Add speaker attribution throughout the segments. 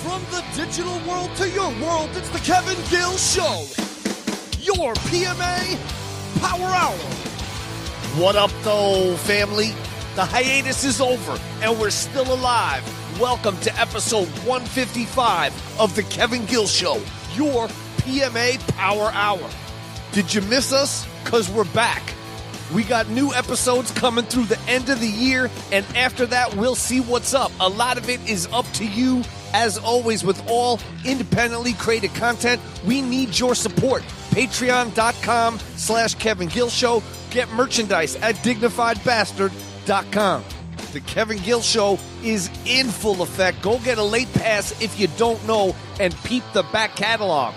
Speaker 1: From the digital world to your world, it's the Kevin Gill Show. Your PMA Power Hour. What up, though, family? The hiatus is over, and we're still alive. Welcome to episode 155 of the Kevin Gill Show, your PMA Power Hour. Did you miss us? Because we're back. We got new episodes coming through the end of the year, and after that, we'll see what's up. A lot of it is up to you. As always, with all independently created content, we need your support. Patreon.com/Kevin Gill Show. Get merchandise at dignifiedbastard.com. The Kevin Gill Show is in full effect. Go get a late pass if you don't know and peep the back catalog.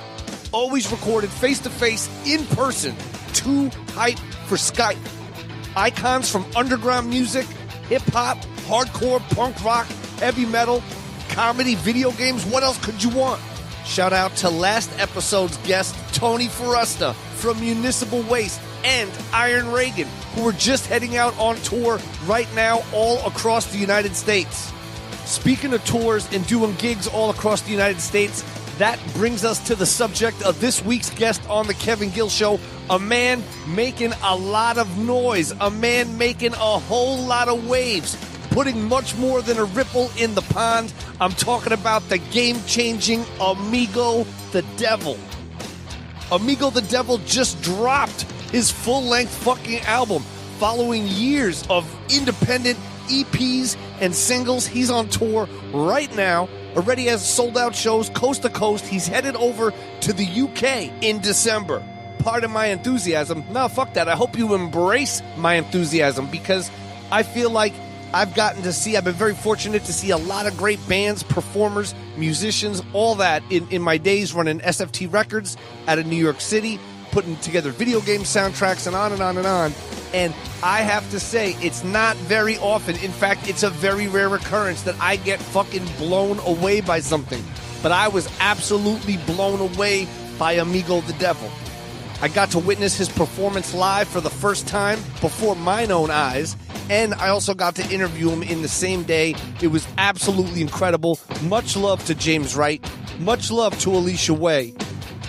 Speaker 1: Always recorded face-to-face, in person. Too hype for Skype. Icons from underground music, hip-hop, hardcore, punk rock, heavy metal, comedy, video games. What else could you want? Shout out to last episode's guest, Tony Foresta from Municipal Waste and Iron Reagan, who are just heading out on tour right now all across the United States. Speaking of tours and doing gigs all across the United States, that brings us to the subject of this week's guest on the Kevin Gill Show, a man making a lot of noise, a man making a whole lot of waves, putting much more than a ripple in the pond. I'm talking about the game-changing Amigo the Devil. Amigo the Devil just dropped his full-length fucking album following years of independent EPs and singles. He's on tour right now, already has sold-out shows coast to coast. He's headed over to the UK in December. Pardon my enthusiasm. No, fuck that. I hope you embrace my enthusiasm, because I feel like I've been very fortunate to see a lot of great bands, performers, musicians, all that in my days running SFT Records out of New York City, putting together video game soundtracks and on and on and on. And I have to say, it's not very often. In fact, it's a very rare occurrence that I get fucking blown away by something. But I was absolutely blown away by Amigo the Devil. I got to witness his performance live for the first time before mine own eyes, and I also got to interview him in the same day. It was absolutely incredible. Much love to James Wright. Much love to Alicia Way.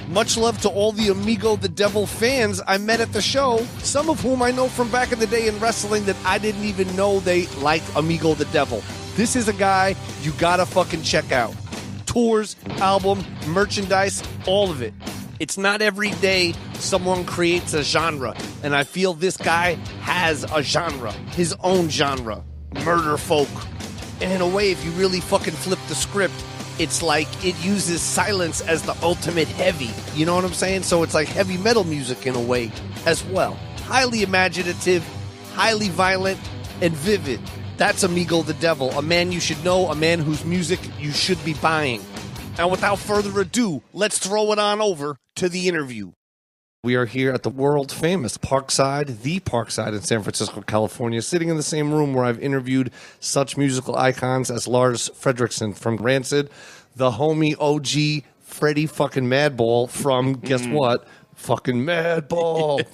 Speaker 1: Much love to all the Amigo the Devil fans I met at the show, some of whom I know from back in the day in wrestling that I didn't even know they liked Amigo the Devil. This is a guy you gotta fucking check out. Tours, album, merchandise, all of it. It's not every day someone creates a genre, and I feel this guy has a genre, his own genre, murder folk. And in a way, if you really fucking flip the script, it's like it uses silence as the ultimate heavy. You know what I'm saying? So it's like heavy metal music in a way as well. Highly imaginative, highly violent, and vivid. That's Amigo the Devil, a man you should know, a man whose music you should be buying. And without further ado, let's throw it on over to the interview. We are here at the world-famous Parkside, the Parkside in San Francisco, California, sitting in the same room where I've interviewed such musical icons as Lars Fredriksson from Rancid, the homie OG Freddie fucking Madball from, guess what? Fucking Madball.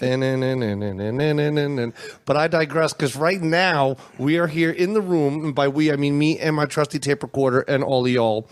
Speaker 1: But I digress, because right now we are here in the room, and by we I mean me and my trusty tape recorder and all of y'all.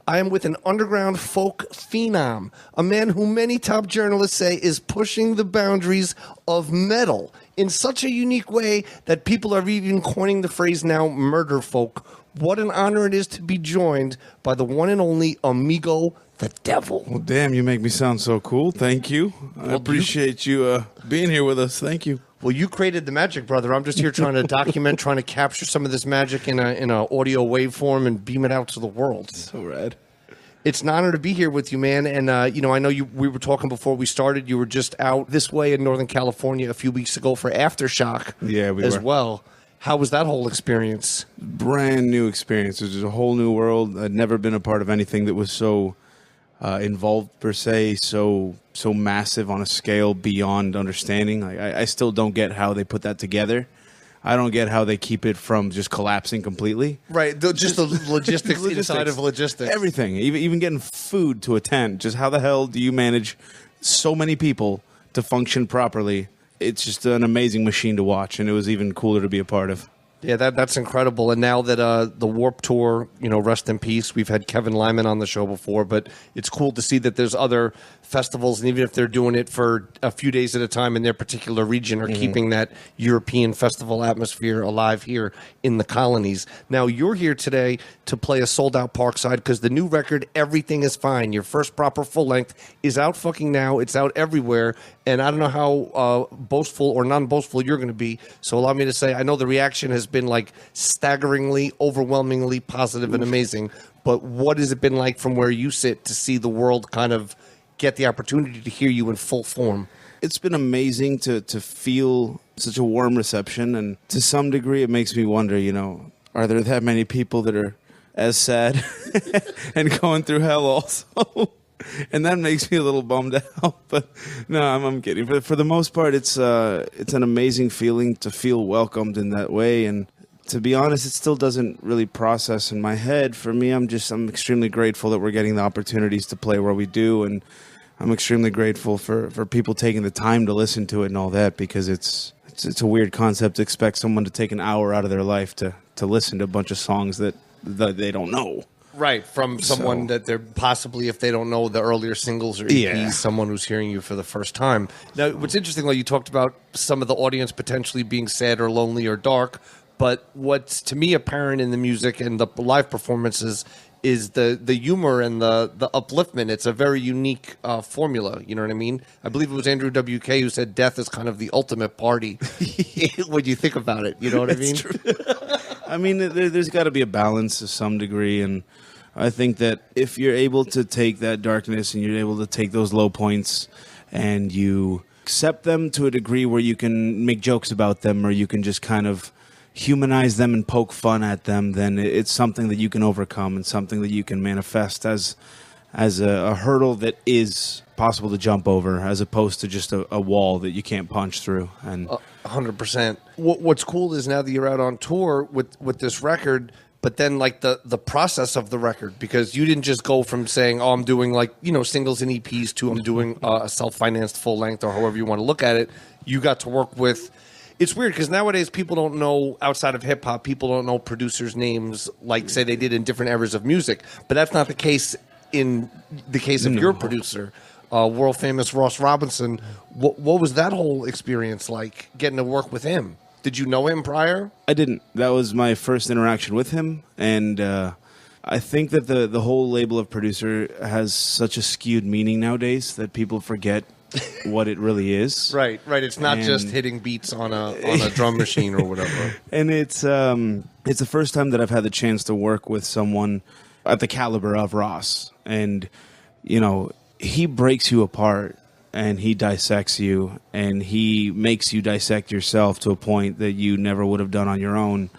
Speaker 1: I am with an underground folk phenom, a man who many top journalists say is pushing the boundaries of metal in such a unique way that people are even coining the phrase now, murder folk. What an honor it is to be joined by the one and only Amigo the Devil.
Speaker 2: Well, damn, you make me sound so cool. Thank you. I appreciate you being here with us. Thank you.
Speaker 1: Well, you created the magic, brother. I'm just here trying to document, trying to capture some of this magic in a audio waveform and beam it out to the world.
Speaker 2: So rad.
Speaker 1: It's an honor to be here with you, man. And, I know we were talking before we started. You were just out this way in Northern California a few weeks ago for Aftershock as well. How was that whole experience?
Speaker 2: Brand new experience. It was a whole new world. I'd never been a part of anything that was so involved, per se, so massive on a scale beyond understanding. I still don't get how they put that together. I don't get how they keep it from just collapsing completely.
Speaker 1: Right, just the logistics inside of logistics.
Speaker 2: Everything, even getting food to a tent. Just how the hell do you manage so many people to function properly? It's just an amazing machine to watch, and it was even cooler to be a part of.
Speaker 1: Yeah, that's incredible. And now that the Warped Tour, rest in peace. We've had Kevin Lyman on the show before, but it's cool to see that there's other festivals, and even if they're doing it for a few days at a time in their particular region, are keeping that European festival atmosphere alive here in the colonies. Now, you're here today to play a sold-out Parkside because the new record, Everything Is Fine, your first proper full-length, is out fucking now. It's out everywhere, and I don't know how boastful or non-boastful you're going to be, so allow me to say I know the reaction has been like staggeringly, overwhelmingly positive and amazing, but what has it been like from where you sit to see the world kind of get the opportunity to hear you in full form?
Speaker 2: It's been amazing to feel such a warm reception, and to some degree it makes me wonder, are there that many people that are as sad and going through hell also? And that makes me a little bummed out, but no, I'm kidding. But for the most part, it's an amazing feeling to feel welcomed in that way. And to be honest, it still doesn't really process in my head. For me, I'm extremely grateful that we're getting the opportunities to play where we do, and I'm extremely grateful for people taking the time to listen to it and all that, because it's a weird concept to expect someone to take an hour out of their life to listen to a bunch of songs that they don't know.
Speaker 1: Right, from someone that they're possibly, if they don't know the earlier singles or EPs, someone who's hearing you for the first time. Now, what's interesting, you talked about some of the audience potentially being sad or lonely or dark, but what's to me apparent in the music and the live performances is the humor and the upliftment. It's a very unique formula, you know what I mean? I believe it was Andrew WK who said death is kind of the ultimate party when you think about it, you know what I mean?
Speaker 2: True. I mean, there's got to be a balance to some degree, and I think that if you're able to take that darkness and you're able to take those low points and you accept them to a degree where you can make jokes about them, or you can just kind of humanize them and poke fun at them, then it's something that you can overcome and something that you can manifest as a hurdle that is possible to jump over, as opposed to just a wall that you can't punch through. And
Speaker 1: 100%. What's cool is now that you're out on tour with this record, but then like the process of the record, because you didn't just go from saying, I'm doing singles and EPs to I'm doing a self-financed full length, or however you want to look at it. You got to work with, it's weird because nowadays people don't know, outside of hip hop, people don't know producers' names like say they did in different eras of music, but that's not the case in the case of your producer, world famous Ross Robinson. What was that whole experience like, getting to work with him? Did you know him prior?
Speaker 2: I didn't. That was my first interaction with him, and I think that the whole label of producer has such a skewed meaning nowadays that people forget what it really is.
Speaker 1: Right. It's not just hitting beats on a drum machine or whatever.
Speaker 2: And it's the first time that I've had the chance to work with someone at the caliber of Ross, and he breaks you apart. And he dissects you, and he makes you dissect yourself to a point that you never would have done on your own.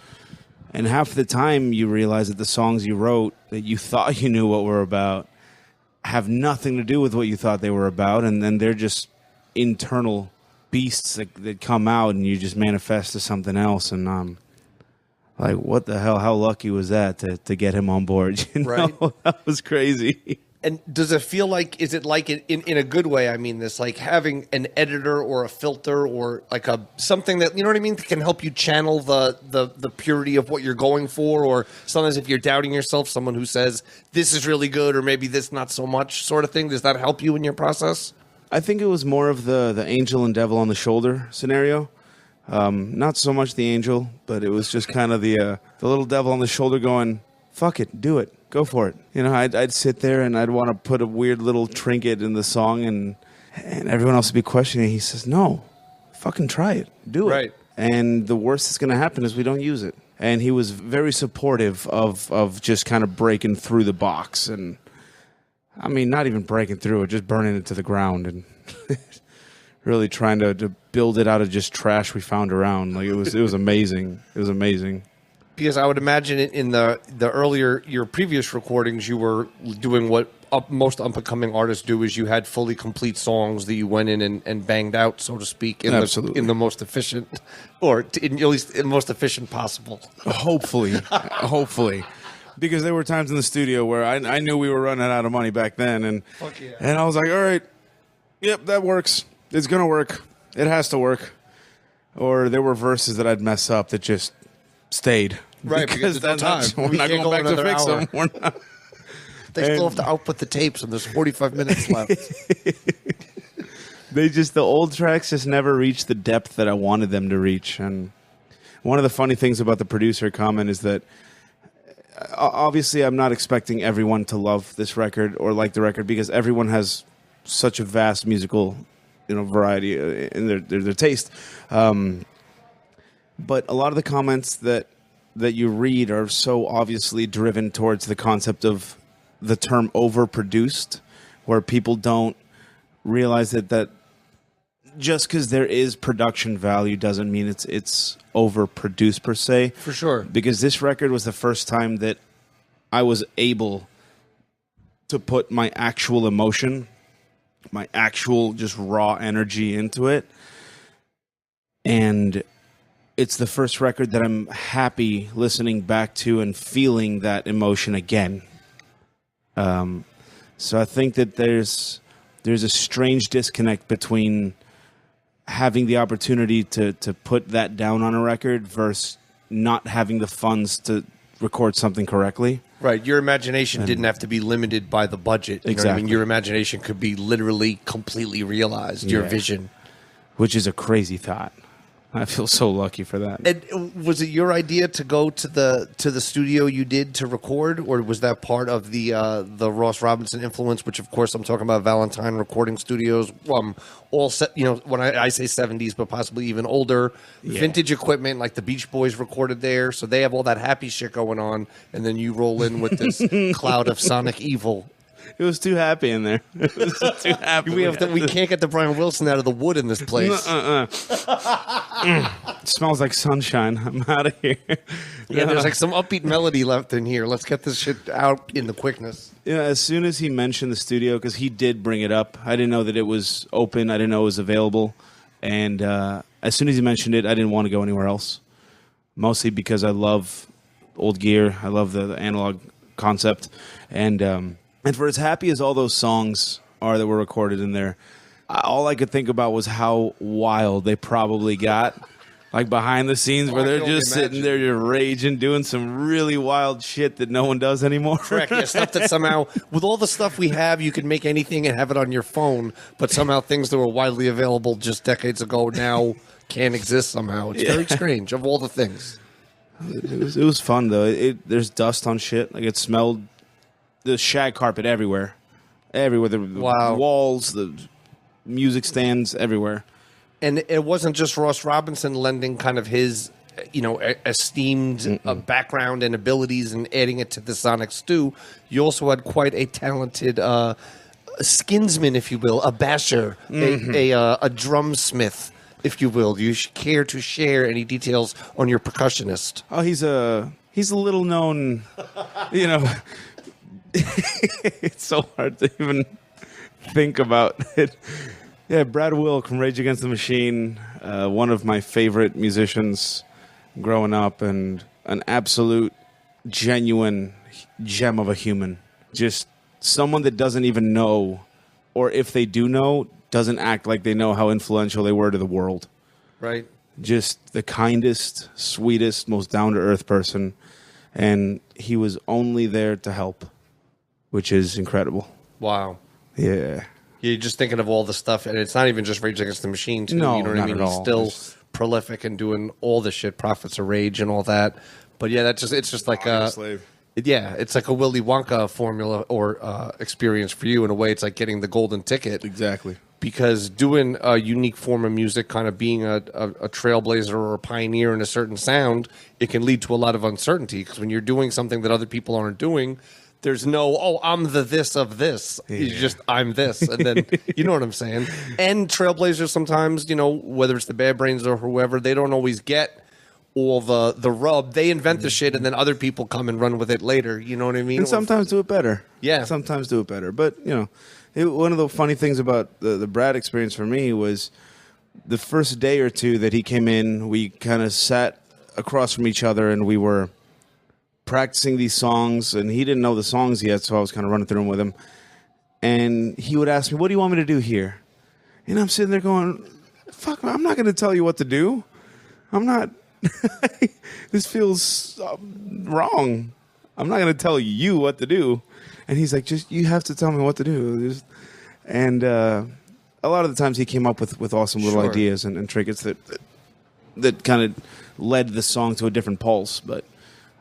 Speaker 2: And half the time you realize that the songs you wrote that you thought you knew what were about have nothing to do with what you thought they were about, and then they're just internal beasts that come out, and you just manifest to something else. And like, what the hell? How lucky was that to get him on board?
Speaker 1: Right.
Speaker 2: That was crazy.
Speaker 1: And does it feel like, is it like in a good way? I mean, this like having an editor or a filter or like something that, you know what I mean, can help you channel the purity of what you're going for, or sometimes if you're doubting yourself, someone who says this is really good or maybe this not so much sort of thing. Does that help you in your process?
Speaker 2: I think it was more of the angel and devil on the shoulder scenario. Not so much the angel, but it was just kind of the little devil on the shoulder going, fuck it, do it. Go for it. I'd sit there and I'd want to put a weird little trinket in the song, and everyone else would be questioning. He says, no, fucking try it. Do it.
Speaker 1: Right.
Speaker 2: And the worst that's going to happen is we don't use it. And he was very supportive of just kind of breaking through the box. And I mean, not even breaking through it, just burning it to the ground and really trying to build it out of just trash we found around. Like it was amazing. It was amazing.
Speaker 1: Because I would imagine in the earlier, your previous recordings, you were doing what most up-and-coming artists do, is you had fully complete songs that you went in and banged out, so to speak, in the most efficient, or at least in the most efficient possible.
Speaker 2: Hopefully. Because there were times in the studio where I knew we were running out of money back then, and I was like, all right, yep, that works. It's going to work. It has to work. Or there were verses that I'd mess up that just stayed.
Speaker 1: Right, because there's no time.
Speaker 2: We're
Speaker 1: We
Speaker 2: not
Speaker 1: can't
Speaker 2: going
Speaker 1: go
Speaker 2: back to
Speaker 1: another
Speaker 2: fix
Speaker 1: hour.
Speaker 2: them. We're not.
Speaker 1: They still have to output the tapes, and there's 45 minutes left.
Speaker 2: The old tracks just never reached the depth that I wanted them to reach. And one of the funny things about the producer comment is that obviously I'm not expecting everyone to love this record or like the record because everyone has such a vast musical, variety in their taste. But a lot of the comments that you read are so obviously driven towards the concept of the term overproduced, where people don't realize that just because there is production value doesn't mean it's overproduced per se.
Speaker 1: For sure.
Speaker 2: Because this record was the first time that I was able to put my actual emotion, my actual just raw energy into it. And it's the first record that I'm happy listening back to and feeling that emotion again. So I think that there's a strange disconnect between having the opportunity to put that down on a record versus not having the funds to record something correctly.
Speaker 1: Right. Your imagination didn't have to be limited by the budget. You know what I mean? Your imagination could be literally completely realized, your vision.
Speaker 2: Which is a crazy thought. I feel so lucky for that.
Speaker 1: And was it your idea to go to the studio you did to record, or was that part of the Ross Robinson influence? Which, of course, I'm talking about Valentine Recording Studios. All set, when I say 70s, but possibly even older, vintage equipment like the Beach Boys recorded there, so they have all that happy shit going on, and then you roll in with this cloud of sonic evil.
Speaker 2: It was too happy in there. It was too happy.
Speaker 1: We can't get the Brian Wilson out of the wood in this place.
Speaker 2: It smells like sunshine. I'm out of here.
Speaker 1: Yeah, there's like some upbeat melody left in here. Let's get this shit out in the quickness.
Speaker 2: Yeah, as soon as he mentioned the studio, because he did bring it up, I didn't know that it was open. I didn't know it was available. And as soon as he mentioned it, I didn't want to go anywhere else. Mostly because I love old gear. I love the analog concept. And for as happy as all those songs are that were recorded in there, all I could think about was how wild they probably got. Like behind the scenes where they're just sitting there just raging, doing some really wild shit that no one does anymore.
Speaker 1: Correct. Yeah, stuff that somehow, with all the stuff we have, you can make anything and have it on your phone, but somehow things that were widely available just decades ago now can't exist somehow. It's very strange, of all the things.
Speaker 2: It was fun, though. There's dust on shit. Like, it smelled... The shag carpet everywhere. Everywhere. The walls, the music stands, everywhere.
Speaker 1: And it wasn't just Ross Robinson lending kind of his, esteemed background and abilities and adding it to the sonic stew. You also had quite a talented skinsman, if you will, a basher, a drumsmith, if you will. Do you care to share any details on your percussionist?
Speaker 2: Oh, he's a little known, It's so hard to even think about it. Yeah, Brad Wilk from Rage Against the Machine, one of my favorite musicians growing up, and an absolute, genuine gem of a human. Just someone that doesn't even know, or if they do know, doesn't act like they know how influential they were to the world.
Speaker 1: Right.
Speaker 2: Just the kindest, sweetest, most down-to-earth person, and he was only there to help. Which is incredible.
Speaker 1: Wow.
Speaker 2: Yeah.
Speaker 1: You're just thinking of all the stuff, and it's not even just Rage Against the Machine, too.
Speaker 2: No,
Speaker 1: you know what
Speaker 2: not
Speaker 1: I mean?
Speaker 2: at
Speaker 1: He's
Speaker 2: all.
Speaker 1: still prolific and doing all the shit, Prophets of Rage and all that. But yeah, it's just like
Speaker 2: Slave.
Speaker 1: Yeah, it's like a Willy Wonka formula or experience for you. In a way, it's like getting the golden ticket.
Speaker 2: Exactly.
Speaker 1: Because doing a unique form of music, kind of being a trailblazer or a pioneer in a certain sound, it can lead to a lot of uncertainty. Because when you're doing something that other people aren't doing, there's no, I'm the this of this. Yeah. It's just, I'm this. And then, you know what I'm saying? And trailblazers sometimes, whether it's the Bad Brains or whoever, they don't always get all the rub. They invent the shit, and then other people come and run with it later. You know what I mean?
Speaker 2: And sometimes do it better.
Speaker 1: Yeah.
Speaker 2: Sometimes do it better. But, one of the funny things about the Brad experience for me was the first day or two that he came in, we kind of sat across from each other, and we were practicing these songs, and he didn't know the songs yet, so I was kind of running through them with him. And he would ask me, what do you want me to do here? And I'm sitting there going, fuck, I'm not going to tell you what to do. I'm not This feels wrong. I'm not going to tell you what to do. And he's like, just, you have to tell me what to do. And a lot of the times he came up with awesome little ideas and trinkets that kind of led the song to a different pulse. But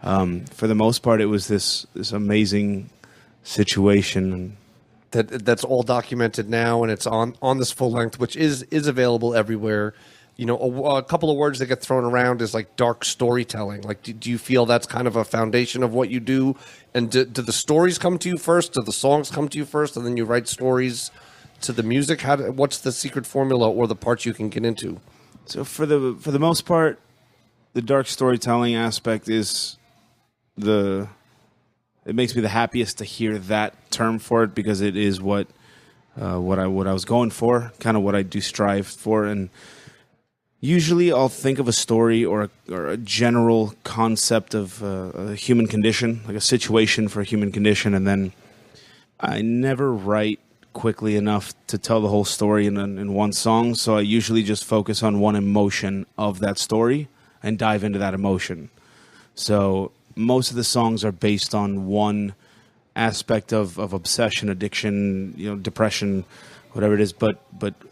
Speaker 2: for the most part, it was this amazing situation.
Speaker 1: That's all documented now, and it's on this full length, which is available everywhere. You know, a couple of words that get thrown around is like dark storytelling. Like, do you feel that's kind of a foundation of what you do? And do the stories come to you first? Do the songs come to you first, and then you write stories to the music? What's the secret formula or the parts you can get into?
Speaker 2: So for the most part, the dark storytelling aspect is it makes me the happiest to hear that term for it, because it is what I was going for, kind of what I do strive for. And usually I'll think of a story or a general concept of a human condition, like a situation for a human condition, and then I never write quickly enough to tell the whole story in one song, so I usually just focus on one emotion of that story and dive into that emotion. So most of the songs are based on one aspect of obsession, addiction, depression, whatever it is, but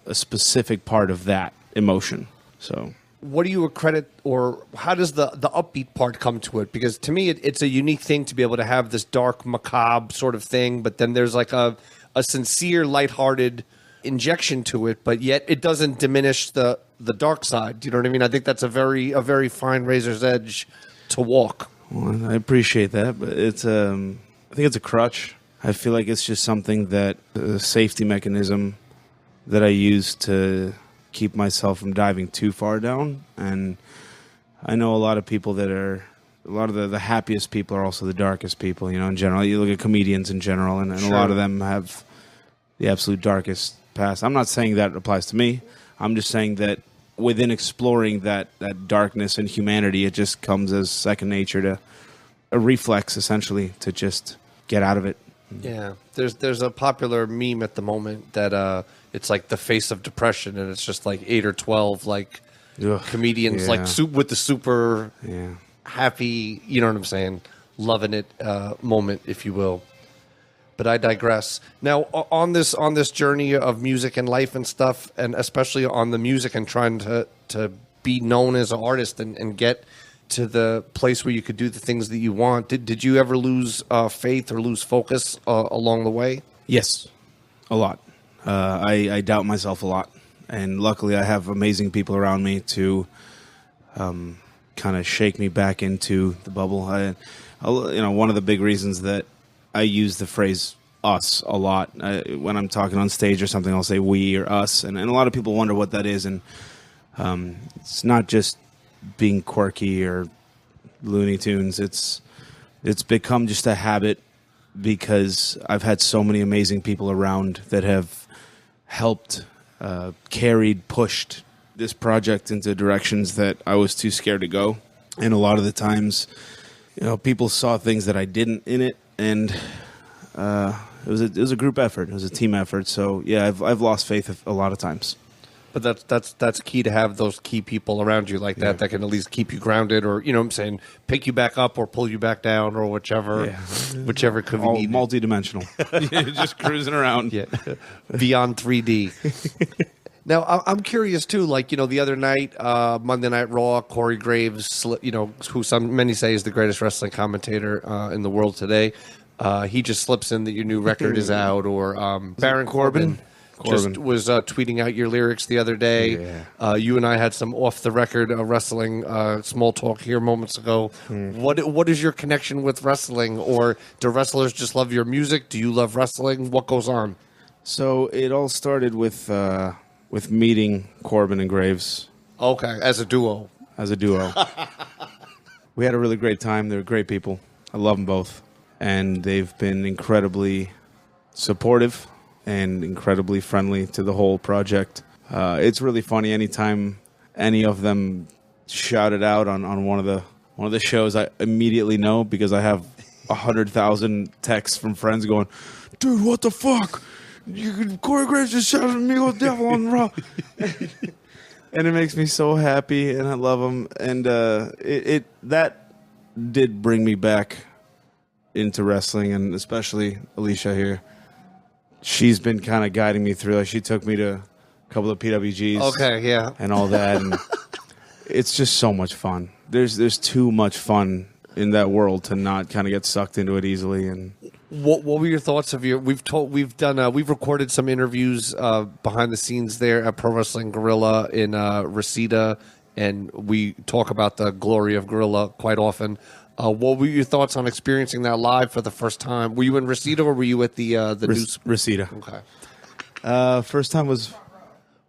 Speaker 2: a specific part of that emotion. So
Speaker 1: what do you accredit, or how does the upbeat part come to it? Because to me, it's a unique thing to be able to have this dark, macabre sort of thing, but then there's like a sincere, lighthearted injection to it, but yet it doesn't diminish the dark side. Do you know what I mean? I think that's a very fine razor's edge to walk.
Speaker 2: Well, I appreciate that, but I think it's a crutch. I feel like it's just something that a safety mechanism that I use to keep myself from diving too far down. And I know a lot of people a lot of the happiest people are also the darkest people, in general. You look at comedians in general, and
Speaker 1: Sure.
Speaker 2: A lot of them have the absolute darkest past. I'm not saying that applies to me. I'm just saying that within exploring that darkness and humanity, it just comes as second nature, to a reflex, essentially, to just get out of it.
Speaker 1: Yeah, there's a popular meme at the moment that it's like the face of depression, and it's just like 8 or 12 like comedians like with the super happy, you know what I'm saying, loving it moment, if you will. But I digress. Now, on this journey of music and life and stuff, and especially on the music and trying to be known as an artist and get to the place where you could do the things that you want, did you ever lose faith or lose focus along the way?
Speaker 2: Yes, a lot. I doubt myself a lot. And luckily I have amazing people around me to kind of shake me back into the bubble. One of the big reasons that I use the phrase us a lot. When I'm talking on stage or something, I'll say we or us. And a lot of people wonder what that is. And it's not just being quirky or Looney Tunes. It's become just a habit, because I've had so many amazing people around that have helped, carried, pushed this project into directions that I was too scared to go. And a lot of the times, people saw things that I didn't in it, and it was a group effort. It was a team effort. So yeah, I've lost faith a lot of times.
Speaker 1: But that's key, to have those key people around you like that that can at least keep you grounded, or pick you back up or pull you back down, or whichever could be needed.
Speaker 2: Multi-dimensional. Just cruising around.
Speaker 1: Yeah. Beyond 3D. Now, I'm curious too. Like, the other night, Monday Night Raw, Corey Graves, who many say is the greatest wrestling commentator in the world today. He just slips in that your new record is out, or Baron Corbin just was tweeting out your lyrics the other day. Yeah. You and I had some off-the-record wrestling small talk here moments ago. What is your connection with wrestling? Or do wrestlers just love your music? Do you love wrestling? What goes on?
Speaker 2: So it all started with meeting Corbin and Graves.
Speaker 1: Okay, as a duo.
Speaker 2: We had a really great time. They were great people. I love them both. And they've been incredibly supportive and incredibly friendly to the whole project. It's really funny. Anytime any of them shout it out on one of the shows, I immediately know, because I have 100,000 texts from friends going, "Dude, what the fuck? Corey Graves just shouted Amigo Devil on Raw." and it makes me so happy, and I love them. And that did bring me back into wrestling, and especially Alicia here. She's been kind of guiding me through. Like, she took me to a couple of PWGs,
Speaker 1: Okay, yeah,
Speaker 2: and all that, and it's just so much fun. There's too much fun in that world to not kind of get sucked into it easily. And
Speaker 1: what were your thoughts of your? We've recorded some interviews behind the scenes there at Pro Wrestling Guerrilla in Reseda, and we talk about the glory of Guerrilla quite often. What were your thoughts on experiencing that live for the first time? Were you in Reseda or were you at the news?
Speaker 2: Reseda.
Speaker 1: Okay.
Speaker 2: First time was.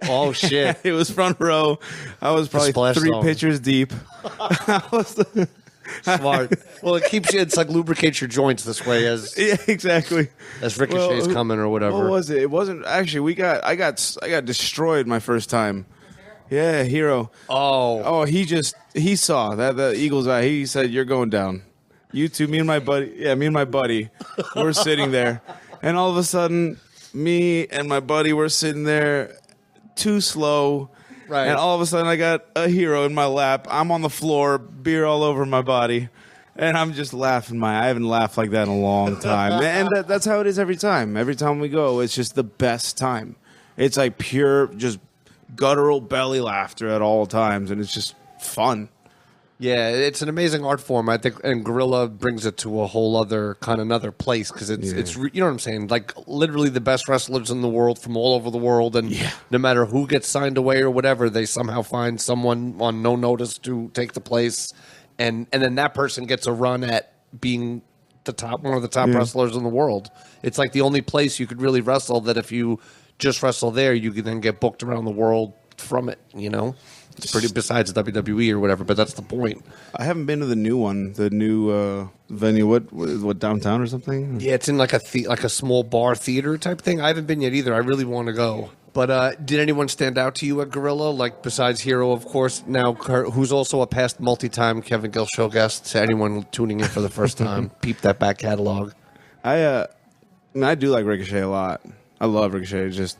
Speaker 1: Oh shit!
Speaker 2: It was front row. I was probably three
Speaker 1: zone.
Speaker 2: Pitchers deep.
Speaker 1: Smart. Well, it keeps you. It's like lubricates your joints this way as
Speaker 2: exactly
Speaker 1: as Ricochet's coming or whatever.
Speaker 2: What was it? It wasn't actually. I got destroyed my first time. Yeah, Hero.
Speaker 1: Oh,
Speaker 2: he saw that the Eagle's eye. He said, "You're going down." You two, me and my buddy, we're sitting there, and all of a sudden, me and my buddy were sitting there, too slow.
Speaker 1: Right.
Speaker 2: And all of a sudden, I got a Hero in my lap. I'm on the floor, beer all over my body, and I'm just laughing. I haven't laughed like that in a long time. And that's how it is every time. Every time we go, it's just the best time. It's like pure, just guttural belly laughter at all times, and it's just fun.
Speaker 1: yeah, it's an amazing art form, I think, and Gorilla brings it to a whole other kind of another place because it's you know what I'm saying, like literally the best wrestlers in the world from all over the world, and no matter who gets signed away or whatever, they somehow find someone on no notice to take the place, and then that person gets a run at being one of the top wrestlers in the world. It's like the only place you could really wrestle that if you just wrestle there, you can then get booked around the world from it, you know? It's pretty, besides WWE or whatever, but that's the point.
Speaker 2: I haven't been to the new one, the new venue. What downtown or something?
Speaker 1: Yeah, it's in like a small bar theater type thing. I haven't been yet either. I really want to go. But did anyone stand out to you at Gorilla? Like besides Hero, of course. Now, who's also a past multi-time Kevin Gill show guest. To anyone tuning in for the first time, peep that back catalog.
Speaker 2: I do like Ricochet a lot. I love Ricochet. Just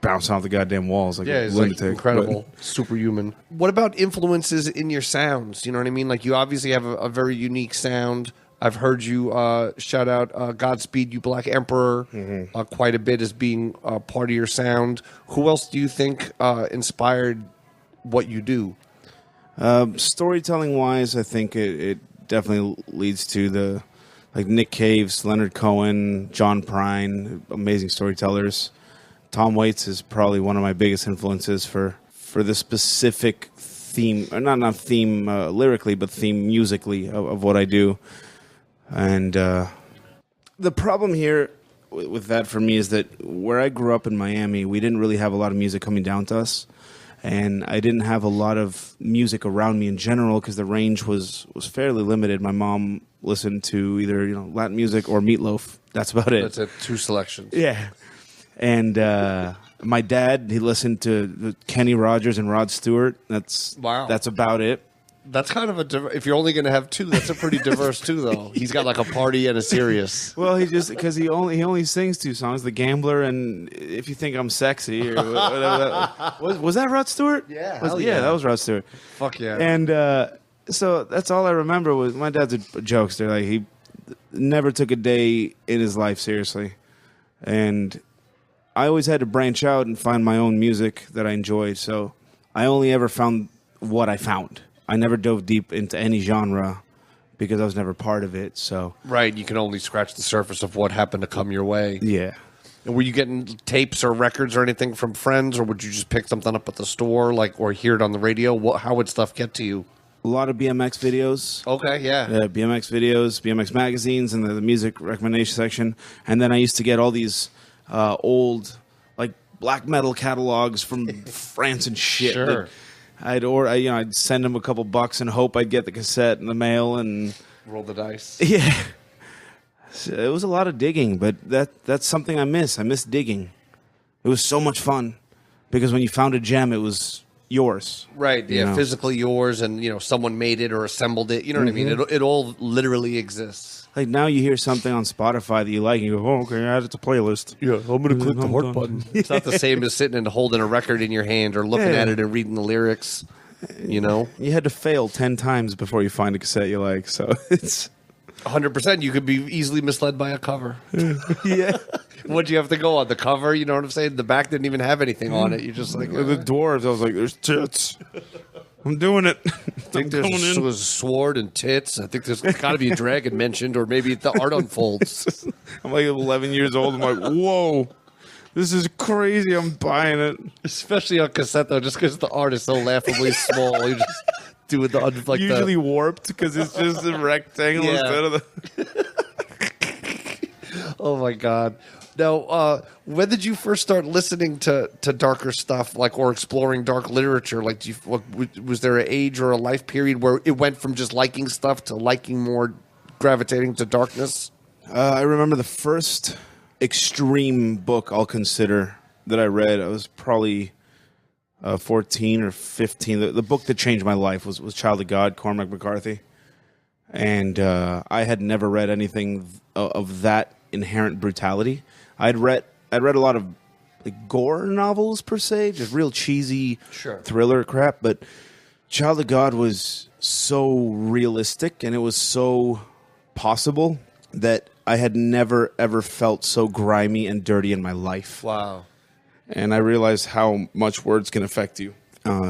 Speaker 2: bouncing off the goddamn walls like a lunatic.
Speaker 1: Like incredible, superhuman. What about influences in your sounds? You know what I mean? Like you obviously have a very unique sound. I've heard you shout out Godspeed You Black Emperor quite a bit as being part of your sound. Who else do you think inspired what you do?
Speaker 2: Storytelling wise, I think it definitely leads to the like Nick Caves, Leonard Cohen, John Prine, amazing storytellers. Tom Waits is probably one of my biggest influences for the specific theme, or not theme lyrically, but theme musically of what I do. And the problem here with that for me is that where I grew up in Miami, we didn't really have a lot of music coming down to us. And I didn't have a lot of music around me in general because the range was fairly limited. My mom listened to either Latin music or Meatloaf. That's about it.
Speaker 1: That's two selections.
Speaker 2: Yeah. And my dad, he listened to Kenny Rogers and Rod Stewart. That's about it.
Speaker 1: That's kind of if you're only going to have two, that's a pretty diverse two, though. He's got like a party and a serious.
Speaker 2: Well, because he only sings two songs, The Gambler and If You Think I'm Sexy. Or whatever. Was that Rod Stewart?
Speaker 1: Yeah,
Speaker 2: yeah, that was Rod Stewart.
Speaker 1: Fuck yeah.
Speaker 2: And so that's all I remember was my dad's a jokester. Like he never took a day in his life seriously, and I always had to branch out and find my own music that I enjoyed. So I only ever found what I found. I never dove deep into any genre because I was never part of it. So
Speaker 1: right, you can only scratch the surface of what happened to come your way.
Speaker 2: Yeah.
Speaker 1: And were you getting tapes or records or anything from friends, or would you just pick something up at the store, or hear it on the radio? How would stuff get to you?
Speaker 2: A lot of BMX videos.
Speaker 1: Okay, yeah.
Speaker 2: BMX videos, BMX magazines, and the music recommendation section. And then I used to get all these old, like, black metal catalogs from France and shit.
Speaker 1: Sure.
Speaker 2: I'd send them a couple bucks and hope I'd get the cassette in the mail and
Speaker 1: roll the dice.
Speaker 2: Yeah, it was a lot of digging, but that's something I miss. I miss digging. It was so much fun because when you found a gem, you yours.
Speaker 1: Right, yeah, physically yours, and someone made it or assembled it. You know what I mean? It all literally exists.
Speaker 2: Like now you hear something on Spotify that you like, and you go, "Oh, okay, add it to playlist."
Speaker 1: Yeah, I'm gonna click the heart button. It's not the same as sitting and holding a record in your hand or looking at it and reading the lyrics. You had
Speaker 2: to fail 10 times before you find a cassette you like, so it's
Speaker 1: 100%. You could be easily misled by a cover.
Speaker 2: Yeah.
Speaker 1: What'd you have to go on? The cover, you know what I'm saying? The back didn't even have anything on it. You're just like...
Speaker 2: The dwarves, I was like, there's tits. I'm doing it.
Speaker 1: I think there's a sword and tits. I think there's got to be a dragon mentioned, or maybe the art unfolds.
Speaker 2: I'm like 11 years old. I'm like, whoa, this is crazy. I'm buying it.
Speaker 1: Especially on cassette, though, just because the art is so laughably small. You just do it like
Speaker 2: usually warped because it's just a rectangle instead of the...
Speaker 1: Oh, my God. Now, when did you first start listening to darker stuff, or exploring dark literature? Like, was there an age or a life period where it went from just liking stuff to liking more, gravitating to darkness?
Speaker 2: I remember the first extreme book I'll consider that I read. I was probably 14 or 15. The book that changed my life was Child of God, Cormac McCarthy. And I had never read anything of that inherent brutality. I'd read a lot of gore novels per se, just real cheesy thriller crap, but Child of God was so realistic and it was so possible that I had never ever felt so grimy and dirty in my life.
Speaker 1: Wow.
Speaker 2: And I realized how much words can affect you.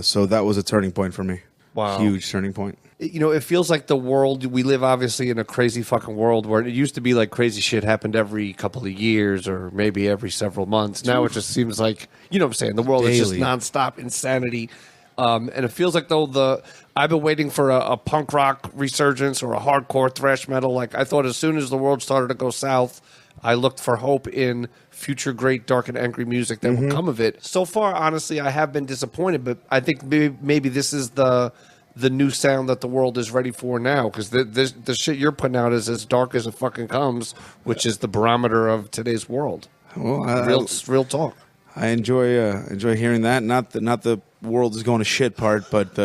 Speaker 2: So that was a turning point for me.
Speaker 1: Wow.
Speaker 2: Huge turning point.
Speaker 1: It feels like the world, we live obviously in a crazy fucking world where it used to be like crazy shit happened every couple of years or maybe every several months. Now it just seems like, what I'm saying, the world is just nonstop insanity. And it feels like though I've been waiting for a punk rock resurgence or a hardcore thrash metal. Like I thought as soon as the world started to go south, I looked for hope in future great dark and angry music that would come of it. So far, honestly, I have been disappointed, but I think maybe this is the new sound that the world is ready for now, because the shit you're putting out is as dark as it fucking comes, which is the barometer of today's world. Well, real talk.
Speaker 2: I enjoy hearing that. Not the world is going to shit part, but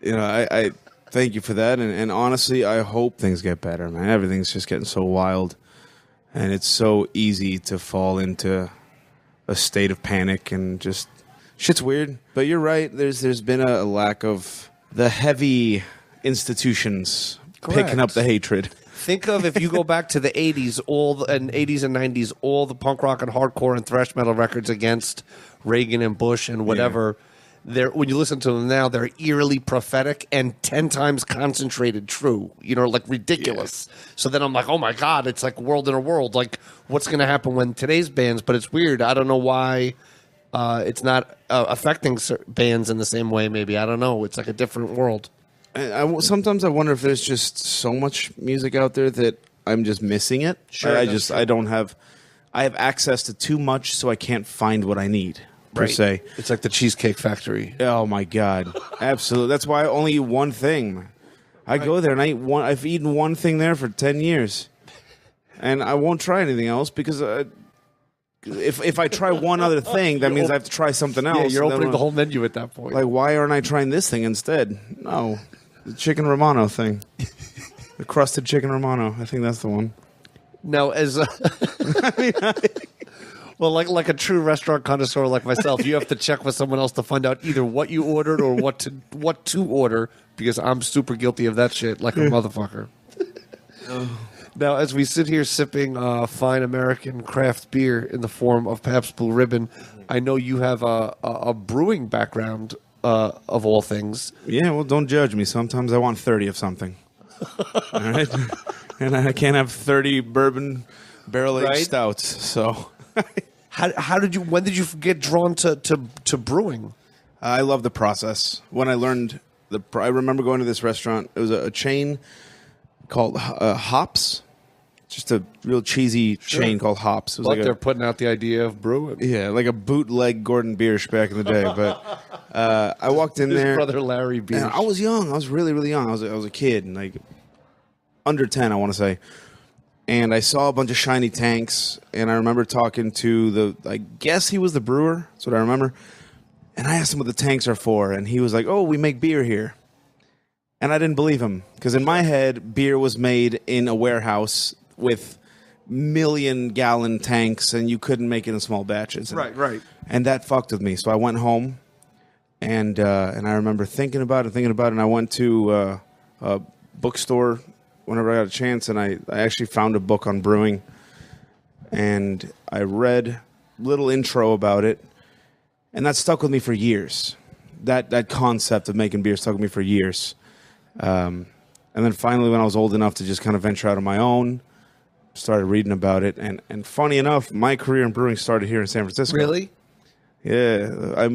Speaker 2: I thank you for that. And honestly, I hope things get better, man. Everything's just getting so wild, and it's so easy to fall into a state of panic and just shit's weird. But you're right. There's been a lack of the heavy institutions picking up the hatred.
Speaker 1: Think of if you go back to the 80s, and 90s, all the punk rock and hardcore and thrash metal records against Reagan and Bush and whatever. When you listen to them now, they're eerily prophetic and 10 times concentrated true. Like ridiculous. Yeah. So then I'm like, oh my God, it's like world in a world. Like, what's going to happen when today's bands? But it's weird. I don't know why. It's not affecting bands in the same way, maybe. I don't know. It's like a different world.
Speaker 2: Sometimes I wonder if there's just so much music out there that I'm just missing it.
Speaker 1: Sure.
Speaker 2: I have access to too much, so I can't find what I need, per se.
Speaker 1: It's like the Cheesecake Factory.
Speaker 2: Oh, my God. Absolutely. That's why I only eat one thing. I go there and I've eaten one thing there for 10 years. And I won't try anything else because... If I try one other thing, that means I have to try something else.
Speaker 1: Yeah, you're opening the whole menu at that point.
Speaker 2: Like, why aren't I trying this thing instead? No, the chicken Romano thing. The crusted chicken Romano. I think that's the one.
Speaker 1: Now, well, like a true restaurant connoisseur like myself, you have to check with someone else to find out either what you ordered or what to order, because I'm super guilty of that shit like a motherfucker. Now, as we sit here sipping fine American craft beer in the form of Pabst Blue Ribbon, I know you have a brewing background of all things.
Speaker 2: Yeah, well, don't judge me. Sometimes I want 30 of something. All right? And I can't have 30 bourbon barrel-aged stouts. So,
Speaker 1: when did you get drawn to brewing?
Speaker 2: I love the process. When I learned, I remember going to this restaurant. It was a chain called Hops. Just a real cheesy chain called Hops. It was
Speaker 1: they're putting out the idea of brewing.
Speaker 2: Yeah, like a bootleg Gordon Biersch back in the day. But I walked in there.
Speaker 1: His brother Larry Biersch.
Speaker 2: I was young. I was really, really young. I was a kid, like under 10, I want to say. And I saw a bunch of shiny tanks, and I remember talking to I guess he was the brewer. That's what I remember. And I asked him what the tanks are for, and he was like, "Oh, we make beer here." And I didn't believe him, because in my head, beer was made in a warehouse with million-gallon tanks, and you couldn't make it in small batches.
Speaker 1: Right.
Speaker 2: And that fucked with me. So I went home, and I remember thinking about it, and I went to a bookstore whenever I got a chance, and I actually found a book on brewing, and I read a little intro about it, and that stuck with me for years. That concept of making beer stuck with me for years. And then finally, when I was old enough to just kind of venture out on my own, started reading about it. And funny enough, my career in brewing started here in San Francisco.
Speaker 1: Really?
Speaker 2: Yeah.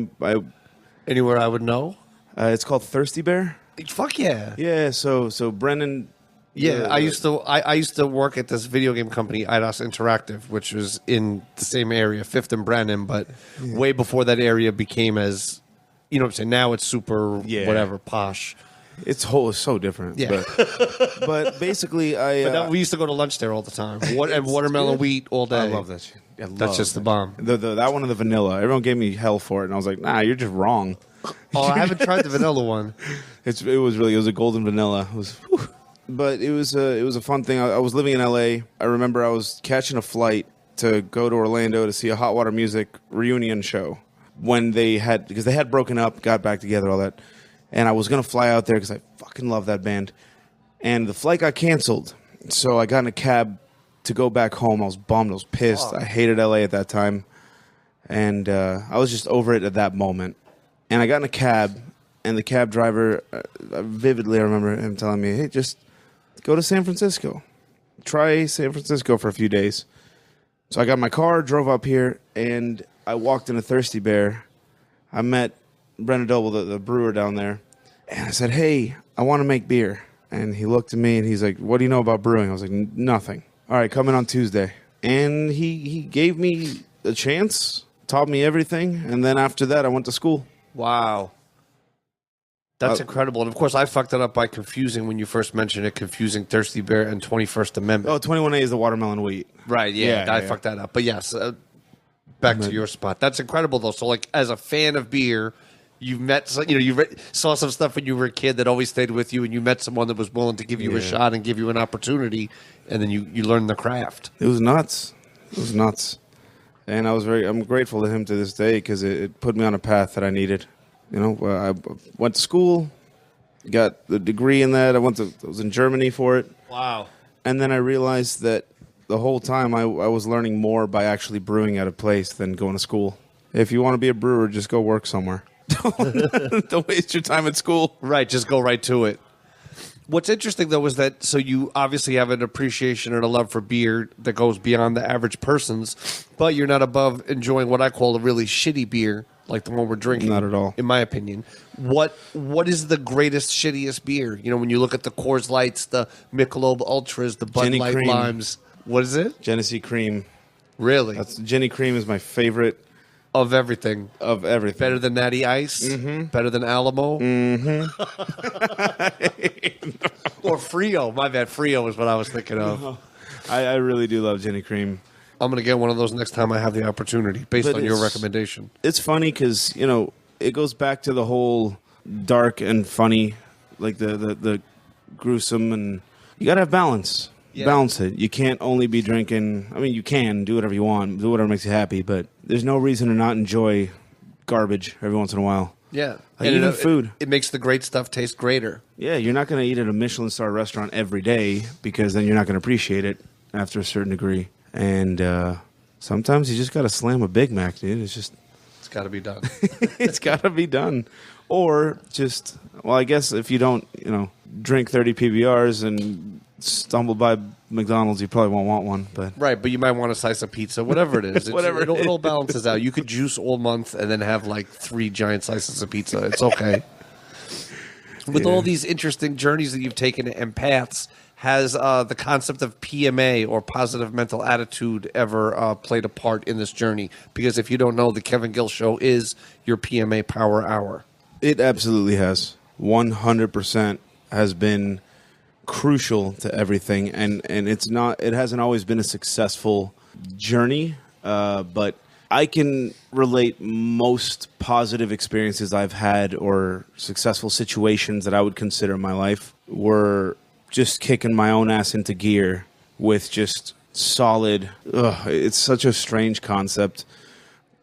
Speaker 1: Anywhere I would know?
Speaker 2: It's called Thirsty Bear.
Speaker 1: Fuck yeah.
Speaker 2: Yeah, so Brennan...
Speaker 1: Yeah, I used to work at this video game company, IDOS Interactive, which was in the same area, Fifth and Brennan, but way before that area became as, you know what I'm saying, now it's super, whatever, posh.
Speaker 2: It's so different.
Speaker 1: Yeah.
Speaker 2: But basically,
Speaker 1: we used to go to lunch there all the time. And watermelon wheat all day.
Speaker 2: I love that shit.
Speaker 1: That's just the bomb.
Speaker 2: That one and the vanilla. Everyone gave me hell for it, and I was like, nah, you're just wrong.
Speaker 1: Oh, I haven't tried the vanilla one.
Speaker 2: It was a golden vanilla. But it was a fun thing. I was living in LA. I remember I was catching a flight to go to Orlando to see a Hot Water Music reunion show because they had broken up, got back together, all that. And I was going to fly out there because I fucking love that band. And the flight got canceled. So I got in a cab to go back home. I was bummed. I was pissed. I hated LA at that time. And I was just over it at that moment. And I got in a cab, and the cab driver, vividly I remember him telling me, hey, just go to San Francisco. Try San Francisco for a few days. So I got my car, drove up here, and I walked into Thirsty Bear. I met Brennan Doble, the brewer down there, and I said, hey, I want to make beer. And he looked at me, and he's like, what do you know about brewing? I was like, nothing. All right, come in on Tuesday. And he gave me a chance, taught me everything, and then after that, I went to school.
Speaker 1: Wow. That's incredible. And, of course, I fucked it up by confusing, when you first mentioned it, confusing Thirsty Bear and 21st Amendment.
Speaker 2: Oh, 21A is the watermelon wheat.
Speaker 1: Right, I fucked that up. But, yes, back to your spot. That's incredible, though. So, like, as a fan of beer, you met, saw some stuff when you were a kid that always stayed with you, and you met someone that was willing to give you a shot and give you an opportunity, and then you learned the craft.
Speaker 2: It was nuts. And I'm grateful to him to this day, because it put me on a path that I needed. You know, I went to school, got the degree in that. I was in Germany for it.
Speaker 1: Wow.
Speaker 2: And then I realized that the whole time I was learning more by actually brewing at a place than going to school. If you want to be a brewer, just go work somewhere. Don't waste your time at school.
Speaker 1: Right, just go right to it. What's interesting, though, is that so you obviously have an appreciation and a love for beer that goes beyond the average person's, but you're not above enjoying what I call a really shitty beer, like the one we're drinking.
Speaker 2: Not at all.
Speaker 1: In my opinion. What is the greatest, shittiest beer? You know, when you look at the Coors Lights, the Michelob Ultras, the Bud Light
Speaker 2: Cream.
Speaker 1: Limes. What is it?
Speaker 2: Genesee Cream.
Speaker 1: Really?
Speaker 2: Jenny Cream is my favorite.
Speaker 1: Of everything. Better than Natty Ice?
Speaker 2: Mm-hmm.
Speaker 1: Better than Alamo?
Speaker 2: Mm-hmm.
Speaker 1: Or Frio. My bad. Frio is what I was thinking of.
Speaker 2: I really do love Jenny Cream.
Speaker 1: I'm going to get one of those next time I have the opportunity, based on your recommendation.
Speaker 2: It's funny because, it goes back to the whole dark and funny, like the gruesome, and you got to have balance. Yeah. Balance it. You can't only be drinking. I mean, you can do whatever you want, do whatever makes you happy, but there's no reason to not enjoy garbage every once in a while.
Speaker 1: Yeah.
Speaker 2: Like even food.
Speaker 1: It makes the great stuff taste greater.
Speaker 2: Yeah, you're not going to eat at a Michelin star restaurant every day, because then you're not going to appreciate it after a certain degree. And sometimes you just got to slam a Big Mac, dude. It's
Speaker 1: got to be done.
Speaker 2: It's got to be done. Or just, I guess if you don't, drink 30 PBRs and stumble by McDonald's, you probably won't want one. But
Speaker 1: right, but you might want a slice of pizza, whatever it is. It all balances out. You could juice all month and then have like 3 giant slices of pizza. It's okay. With all these interesting journeys that you've taken and paths, has the concept of PMA, or positive mental attitude, ever played a part in this journey? Because if you don't know, the Kevin Gill Show is your PMA Power Hour.
Speaker 2: It absolutely has. 100% has been crucial to everything, and it hasn't always been a successful journey, but I can relate most positive experiences I've had or successful situations that I would consider in my life were just kicking my own ass into gear with just solid. It's such a strange concept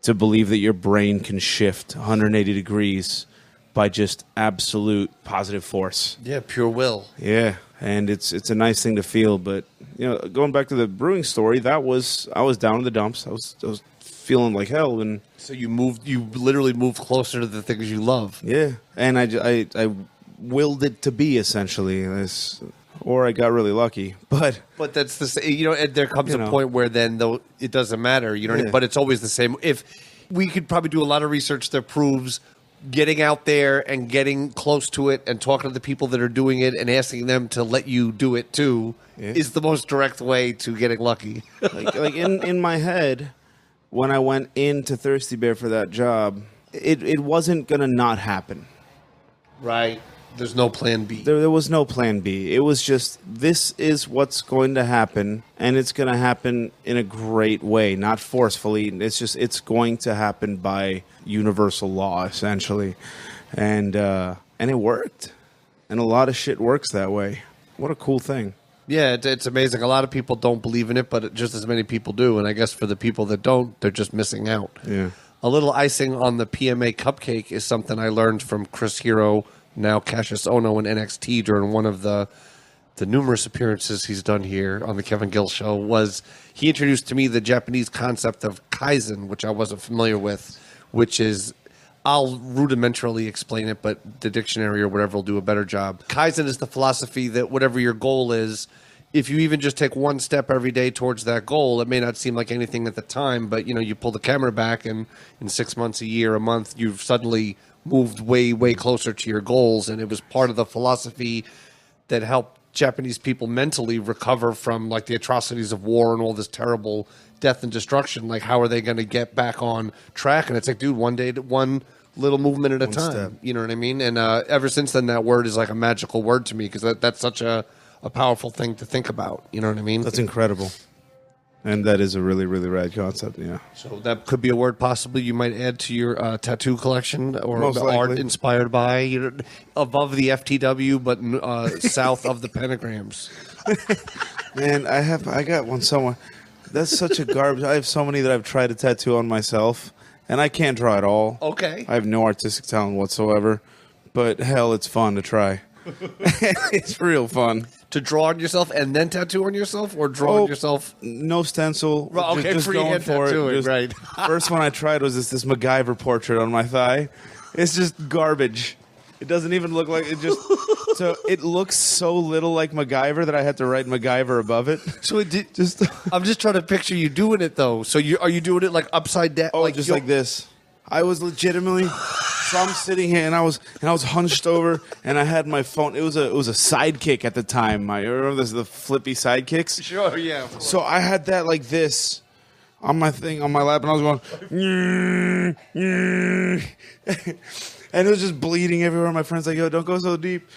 Speaker 2: to believe that your brain can shift 180 degrees by just absolute positive force.
Speaker 1: Yeah, pure will.
Speaker 2: Yeah, and it's a nice thing to feel. But going back to the brewing story, I was down in the dumps. I was feeling like hell, and
Speaker 1: So you literally moved closer to the things you love.
Speaker 2: yeah, and I willed it to be essentially, or I got really lucky. But
Speaker 1: that's the same. And there comes a point where then though it doesn't matter. What I mean? But it's always the same. If we could probably do a lot of research that proves getting out there and getting close to it and talking to the people that are doing it and asking them to let you do it too is the most direct way to getting lucky.
Speaker 2: like in my head, when I went into Thirsty Bear for that job, it wasn't gonna not happen.
Speaker 1: Right. There's no plan B.
Speaker 2: There was no plan B. It was just, this is what's going to happen, and it's going to happen in a great way, not forcefully. It's going to happen by universal law, essentially. And it worked. And a lot of shit works that way. What a cool thing.
Speaker 1: Yeah, it's amazing. A lot of people don't believe in it, but just as many people do. And I guess for the people that don't, they're just missing out.
Speaker 2: Yeah.
Speaker 1: A little icing on the PMA cupcake is something I learned from Chris Hero, now Cassius Ohno in NXT, during one of the numerous appearances he's done here on the Kevin Gill Show. Was he introduced to me the Japanese concept of Kaizen, which I wasn't familiar with, which is, I'll rudimentarily explain it, but the dictionary or whatever will do a better job. Kaizen is the philosophy that whatever your goal is, if you even just take one step every day towards that goal, it may not seem like anything at the time, but you pull the camera back and in 6 months, a year, a month, you've suddenly moved way, way closer to your goals. And it was part of the philosophy that helped Japanese people mentally recover from like the atrocities of war and all this terrible death and destruction. Like, how are they going to get back on track? And it's like, dude, one day, one little movement at a time. Step. You know what I mean? And ever since then, that word is like a magical word to me, because that's such a powerful thing to think about. You know what I mean?
Speaker 2: That's incredible. And that is a really, really rad concept, yeah.
Speaker 1: So that could be a word possibly you might add to your tattoo collection, or
Speaker 2: most
Speaker 1: the art inspired by, above the FTW, but south of the pentagrams.
Speaker 2: Man, I got one somewhere. That's such a garbage. I have so many that I've tried to tattoo on myself, and I can't draw at all.
Speaker 1: Okay.
Speaker 2: I have no artistic talent whatsoever, but hell, it's fun to try. It's real fun.
Speaker 1: To draw on yourself and then tattoo on yourself, or draw on yourself?
Speaker 2: No stencil.
Speaker 1: Well, okay,
Speaker 2: just going for it.
Speaker 1: Right.
Speaker 2: First one I tried was this MacGyver portrait on my thigh. It's just garbage. It doesn't even look like it. So it looks so little like MacGyver that I had to write MacGyver above it.
Speaker 1: So it did. I'm just trying to picture you doing it though. So are you doing it like upside down?
Speaker 2: Oh, like just like this. I was legitimately. So I'm sitting here and I was hunched over and I had my phone. It was a sidekick at the time. I remember the flippy sidekicks.
Speaker 1: Sure, yeah.
Speaker 2: So I had that like this on my thing on my lap, and I was going, and it was just bleeding everywhere. My friends like, yo, don't go so deep.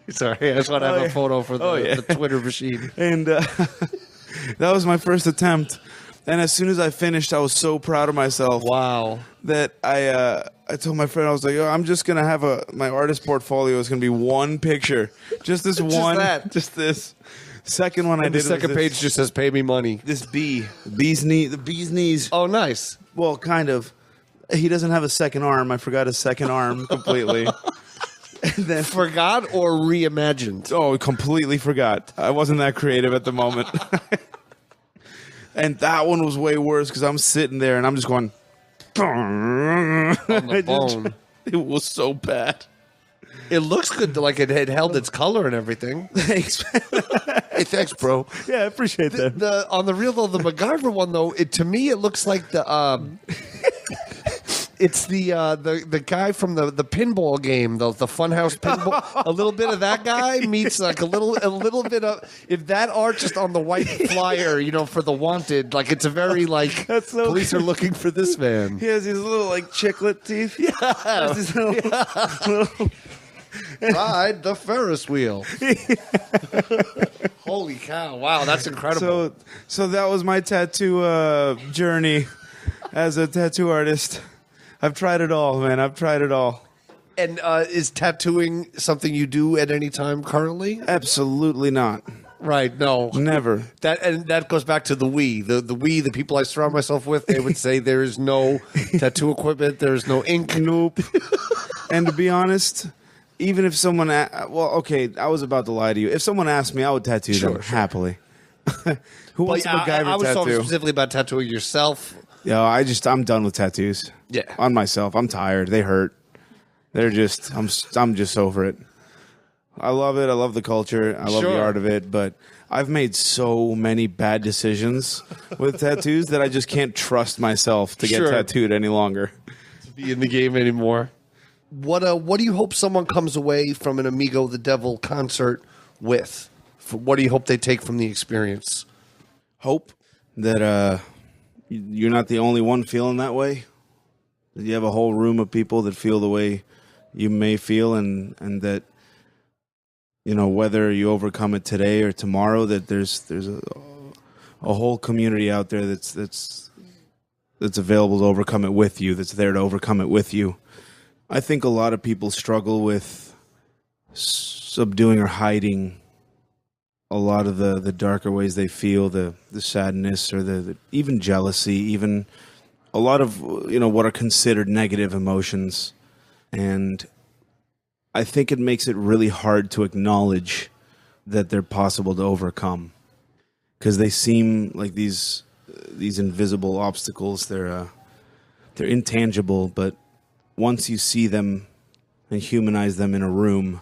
Speaker 1: Sorry, I just want to have a photo for the Twitter machine.
Speaker 2: And that was my first attempt. And as soon as I finished, I was so proud of myself.
Speaker 1: Wow.
Speaker 2: That I told my friend, I was like, yo, I'm just going to have my artist portfolio is going to be one picture. Just this one. Just this. Second one I did.
Speaker 1: The second page just says, pay me money.
Speaker 2: This the bee's knees.
Speaker 1: Oh, nice.
Speaker 2: Well, kind of. He doesn't have a second arm. I forgot his second arm completely.
Speaker 1: And then forgot or reimagined?
Speaker 2: Oh, completely forgot. I wasn't that creative at the moment. And that one was way worse because I'm sitting there and I'm just going
Speaker 1: on the bone.
Speaker 2: It was so bad.
Speaker 1: It looks good, like it had held its color and everything.
Speaker 2: Thanks.
Speaker 1: Hey, thanks, bro.
Speaker 2: Yeah, I appreciate that.
Speaker 1: On the real though, the MacGyver one though, to me it looks like the it's the guy from the pinball game, the Funhouse pinball. A little bit of that guy meets like a little bit of, if that art just on the white flyer, for the wanted, like it's a very like police are looking for this man.
Speaker 2: He has these little like chiclet teeth.
Speaker 1: Yeah.
Speaker 2: Little
Speaker 1: Ride the Ferris wheel. Holy cow! Wow, that's incredible.
Speaker 2: So that was my tattoo journey. As a tattoo artist, I've tried it all, man. I've tried it all.
Speaker 1: And is tattooing something you do at any time currently?
Speaker 2: Absolutely not.
Speaker 1: Right, no.
Speaker 2: Never.
Speaker 1: That goes back to the we. The we, the people I surround myself with, they would say there is no tattoo equipment, there is no ink.
Speaker 2: Nope. And to be honest, even if someone... I was about to lie to you. If someone asked me, I would tattoo them happily. Who wants a MacGyver
Speaker 1: I was
Speaker 2: tattoo?
Speaker 1: talking specifically about tattooing yourself.
Speaker 2: Yeah, I'm done with tattoos.
Speaker 1: Yeah.
Speaker 2: On myself. I'm tired. They hurt. I'm just over it. I love it. I love the culture. I love the art of it. But I've made so many bad decisions with tattoos that I just can't trust myself to get tattooed any longer.
Speaker 1: To be in the game anymore. What do you hope someone comes away from an Amigo the Devil concert with? What do you hope they take from the experience?
Speaker 2: Hope that you're not the only one feeling that way. That you have a whole room of people that feel the way you may feel, and that, you know, whether you overcome it today or tomorrow, that there's a whole community out there that's available to overcome it with you, that's there to overcome it with you. I think a lot of people struggle with subduing or hiding a lot of the darker ways they feel, the sadness or the even jealousy, even a lot of, you know, what are considered negative emotions. And I think it makes it really hard to acknowledge that they're possible to overcome, because they seem like these invisible obstacles. They're intangible, but once you see them and humanize them in a room,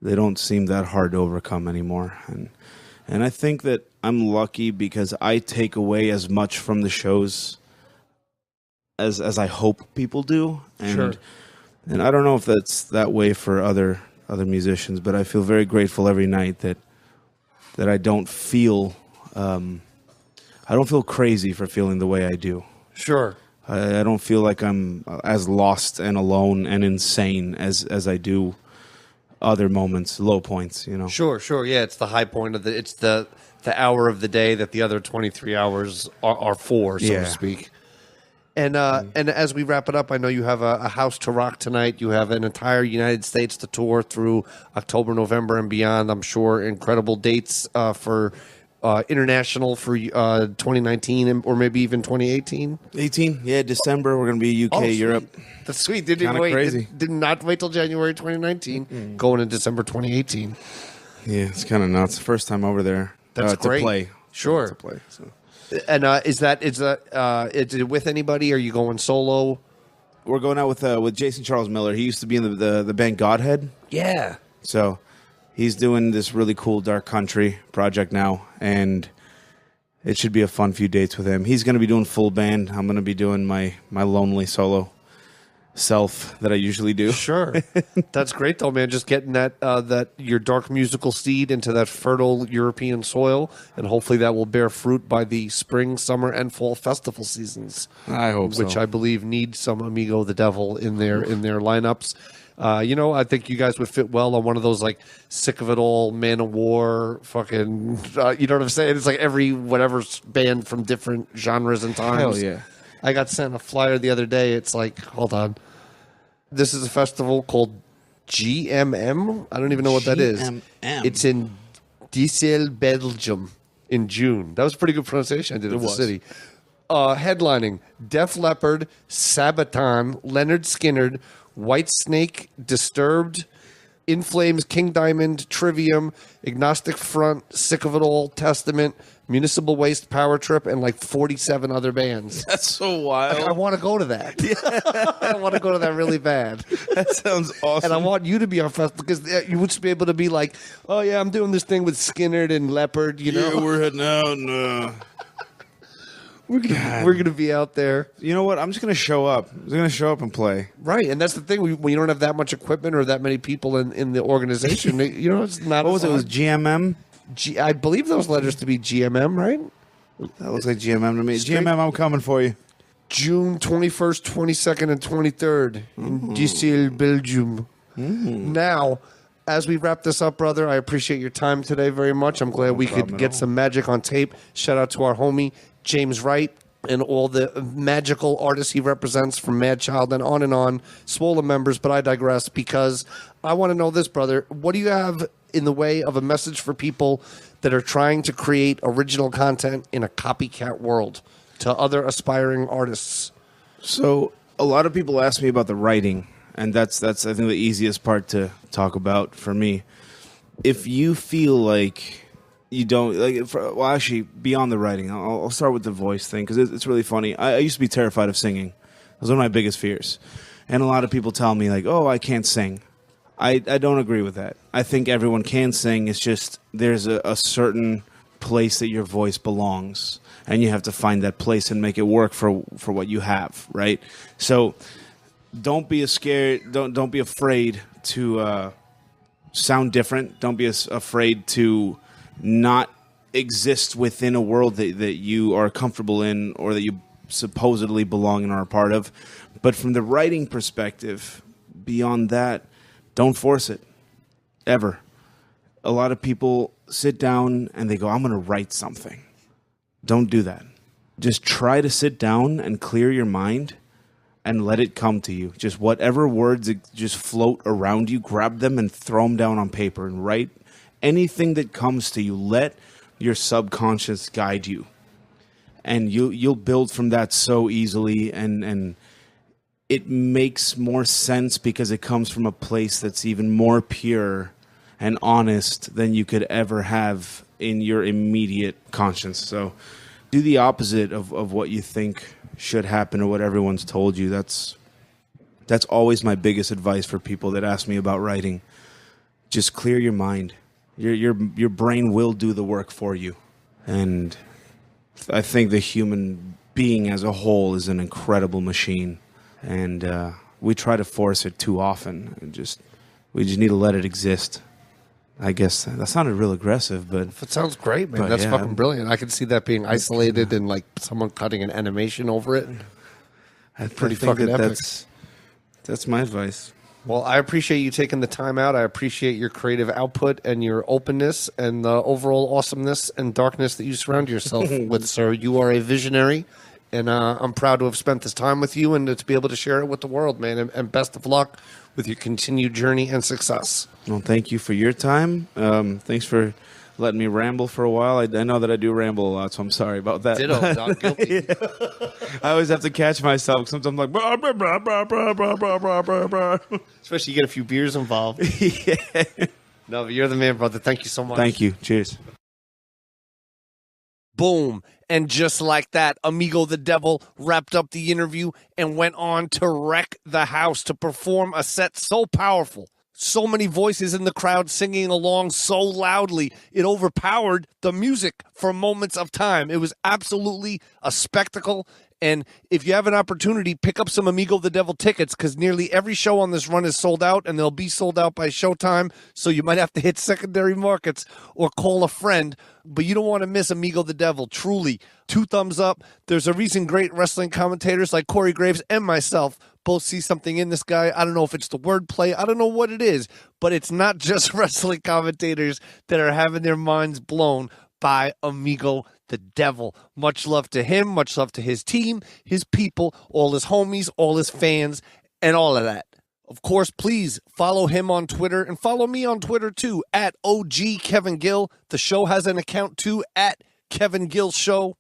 Speaker 2: they don't seem that hard to overcome anymore. And I think that I'm lucky because I take away as much from the shows as I hope people do. And and I don't know if that's that way for other musicians, but I feel very grateful every night that I don't feel crazy for feeling the way I do.
Speaker 1: Sure.
Speaker 2: I don't feel like I'm as lost and alone and insane as I do other moments, low points, you know.
Speaker 1: Sure. Yeah, it's the high point of it's the hour of the day that the other 23 hours are for, so to speak. And as we wrap it up, I know you have a house to rock tonight. You have an entire United States to tour through October, November, and beyond. I'm sure incredible dates for international for 2019 or maybe even 2018.
Speaker 2: 18, yeah, December. We're going to be UK, Europe.
Speaker 1: That's sweet. They didn't wait.
Speaker 2: Crazy.
Speaker 1: Did not wait till January 2019. Going in December 2018.
Speaker 2: Yeah, it's kind of nuts. First time over there.
Speaker 1: That's great.
Speaker 2: To play.
Speaker 1: Sure.
Speaker 2: To play. So.
Speaker 1: And is it with anybody? Are you going solo?
Speaker 2: We're going out with Jason Charles Miller. He used to be in the band Godhead.
Speaker 1: Yeah.
Speaker 2: So he's doing this really cool dark country project now, and it should be a fun few dates with him. He's going to be doing full band. I'm going to be doing my lonely solo self that I usually do.
Speaker 1: Sure. That's great though, man. Just getting that your dark musical seed into that fertile European soil, and hopefully that will bear fruit by the spring, summer, and fall festival seasons.
Speaker 2: I hope so.
Speaker 1: Which I believe need some Amigo the Devil in their lineups. I think you guys would fit well on one of those like Sick of It All, Man of War, fucking. You know what I'm saying? It's like every whatever band from different genres and times.
Speaker 2: Hell yeah.
Speaker 1: I got sent a flyer the other day. It's like, hold on. This is a festival called GMM. I don't even know what that is. It's in Gill, Belgium in June. That was a pretty good pronunciation I did of the city. Headlining Def Leppard, Sabaton, Leonard Skinner, Whitesnake, Disturbed, In Flames, King Diamond, Trivium, Agnostic Front, Sick of It All, Testament, Municipal Waste, Power Trip, and like 47 other bands.
Speaker 2: That's so wild.
Speaker 1: I want to go to that. I want to go to that really bad.
Speaker 2: That sounds awesome.
Speaker 1: And I want you to be our festival because you would just be able to be like, oh yeah, I'm doing this thing with Skinner and Leopard, you know?
Speaker 2: Yeah, we're heading out and
Speaker 1: we're gonna be out there.
Speaker 2: You know what? I'm just gonna show up. I'm just gonna show up and play.
Speaker 1: Right, and that's the thing. When you don't have that much equipment or that many people in the organization, it's not.
Speaker 2: What was it? It was GMM.
Speaker 1: I believe those letters to be GMM, right?
Speaker 2: That looks like GMM to me. GMM, I'm coming for you.
Speaker 1: June 21st, 22nd, and 23rd in Gill, Belgium. Now, as we wrap this up, brother, I appreciate your time today very much. I'm glad we could get some magic on tape. Shout out to our homie, James Wright. and all the magical artists he represents from Mad Child and on, Swollen members, but I digress because I want to know this, brother. What do you have in the way of a message for people that are trying to create original content in a copycat world to other aspiring artists?
Speaker 2: So a lot of people ask me about the writing, and that's I think the easiest part to talk about for me. If you feel like you don't well, actually, beyond the writing, I'll start with the voice thing because it's really funny. I used to be terrified of singing. It was one of my biggest fears, and a lot of people tell me like, "Oh, I can't sing." I don't agree with that. I think everyone can sing. It's just there's a certain place that your voice belongs, and you have to find that place and make it work for what you have, right? So don't be scared. Don't be afraid to sound different. Don't be afraid to not exist within a world that you are comfortable in or that you supposedly belong and are a part of. But from the writing perspective, beyond that, don't force it, ever. A lot of people sit down and they go, I'm going to write something. Don't do that. Just try to sit down and clear your mind and let it come to you. Just whatever words just float around you, grab them and throw them down on paper and write anything that comes to you. Let your subconscious guide you, and you'll build from that so easily, and it makes more sense because it comes from a place that's even more pure and honest than you could ever have in your immediate conscience. So do the opposite of what you think should happen or what everyone's told you. That's always my biggest advice for people that ask me about writing. Just clear your mind. Your brain will do the work for you. And I think the human being as a whole is an incredible machine. And we try to force it too often. We just need to let it exist. I guess that sounded real aggressive, but
Speaker 1: it sounds great, man. That's fucking brilliant. I can see that being isolated and like someone cutting an animation over it.
Speaker 2: That's
Speaker 1: pretty fucking epic.
Speaker 2: That's my advice.
Speaker 1: Well, I appreciate you taking the time out. I appreciate your creative output and your openness and the overall awesomeness and darkness that you surround yourself with, sir. You are a visionary, and I'm proud to have spent this time with you and to be able to share it with the world, man. And best of luck with your continued journey and success.
Speaker 2: Well, thank you for your time. Thanks for letting me ramble for a while. I know that I do ramble a lot, so I'm sorry about that.
Speaker 1: Ditto, not guilty.
Speaker 2: I always have to catch myself. Sometimes I'm like, blah, blah, blah, blah, blah, blah, blah, blah, blah.
Speaker 1: Especially you get a few beers involved.
Speaker 2: Yeah.
Speaker 1: No, but you're the man, brother. Thank you so much.
Speaker 2: Thank you. Cheers.
Speaker 1: Boom. And just like that, Amigo the Devil wrapped up the interview and went on to wreck the house to perform a set so powerful. So many voices in the crowd singing along so loudly, it overpowered the music for moments of time. It was absolutely a spectacle. And if you have an opportunity, pick up some Amigo the Devil tickets because nearly every show on this run is sold out, and they'll be sold out by showtime. So you might have to hit secondary markets or call a friend. But you don't want to miss Amigo the Devil. Truly, 2 thumbs up. There's a reason great wrestling commentators like Corey Graves and myself both see something in this guy. I don't know if it's the wordplay. I don't know what it is. But it's not just wrestling commentators that are having their minds blown by Amigo the Devil. Much love to him. Much love to his team, his people, all his homies, all his fans, and all of that. Of course, please follow him on Twitter and follow me on Twitter too, at OG Kevin Gill. The show has an account too, at Kevin Gill Show.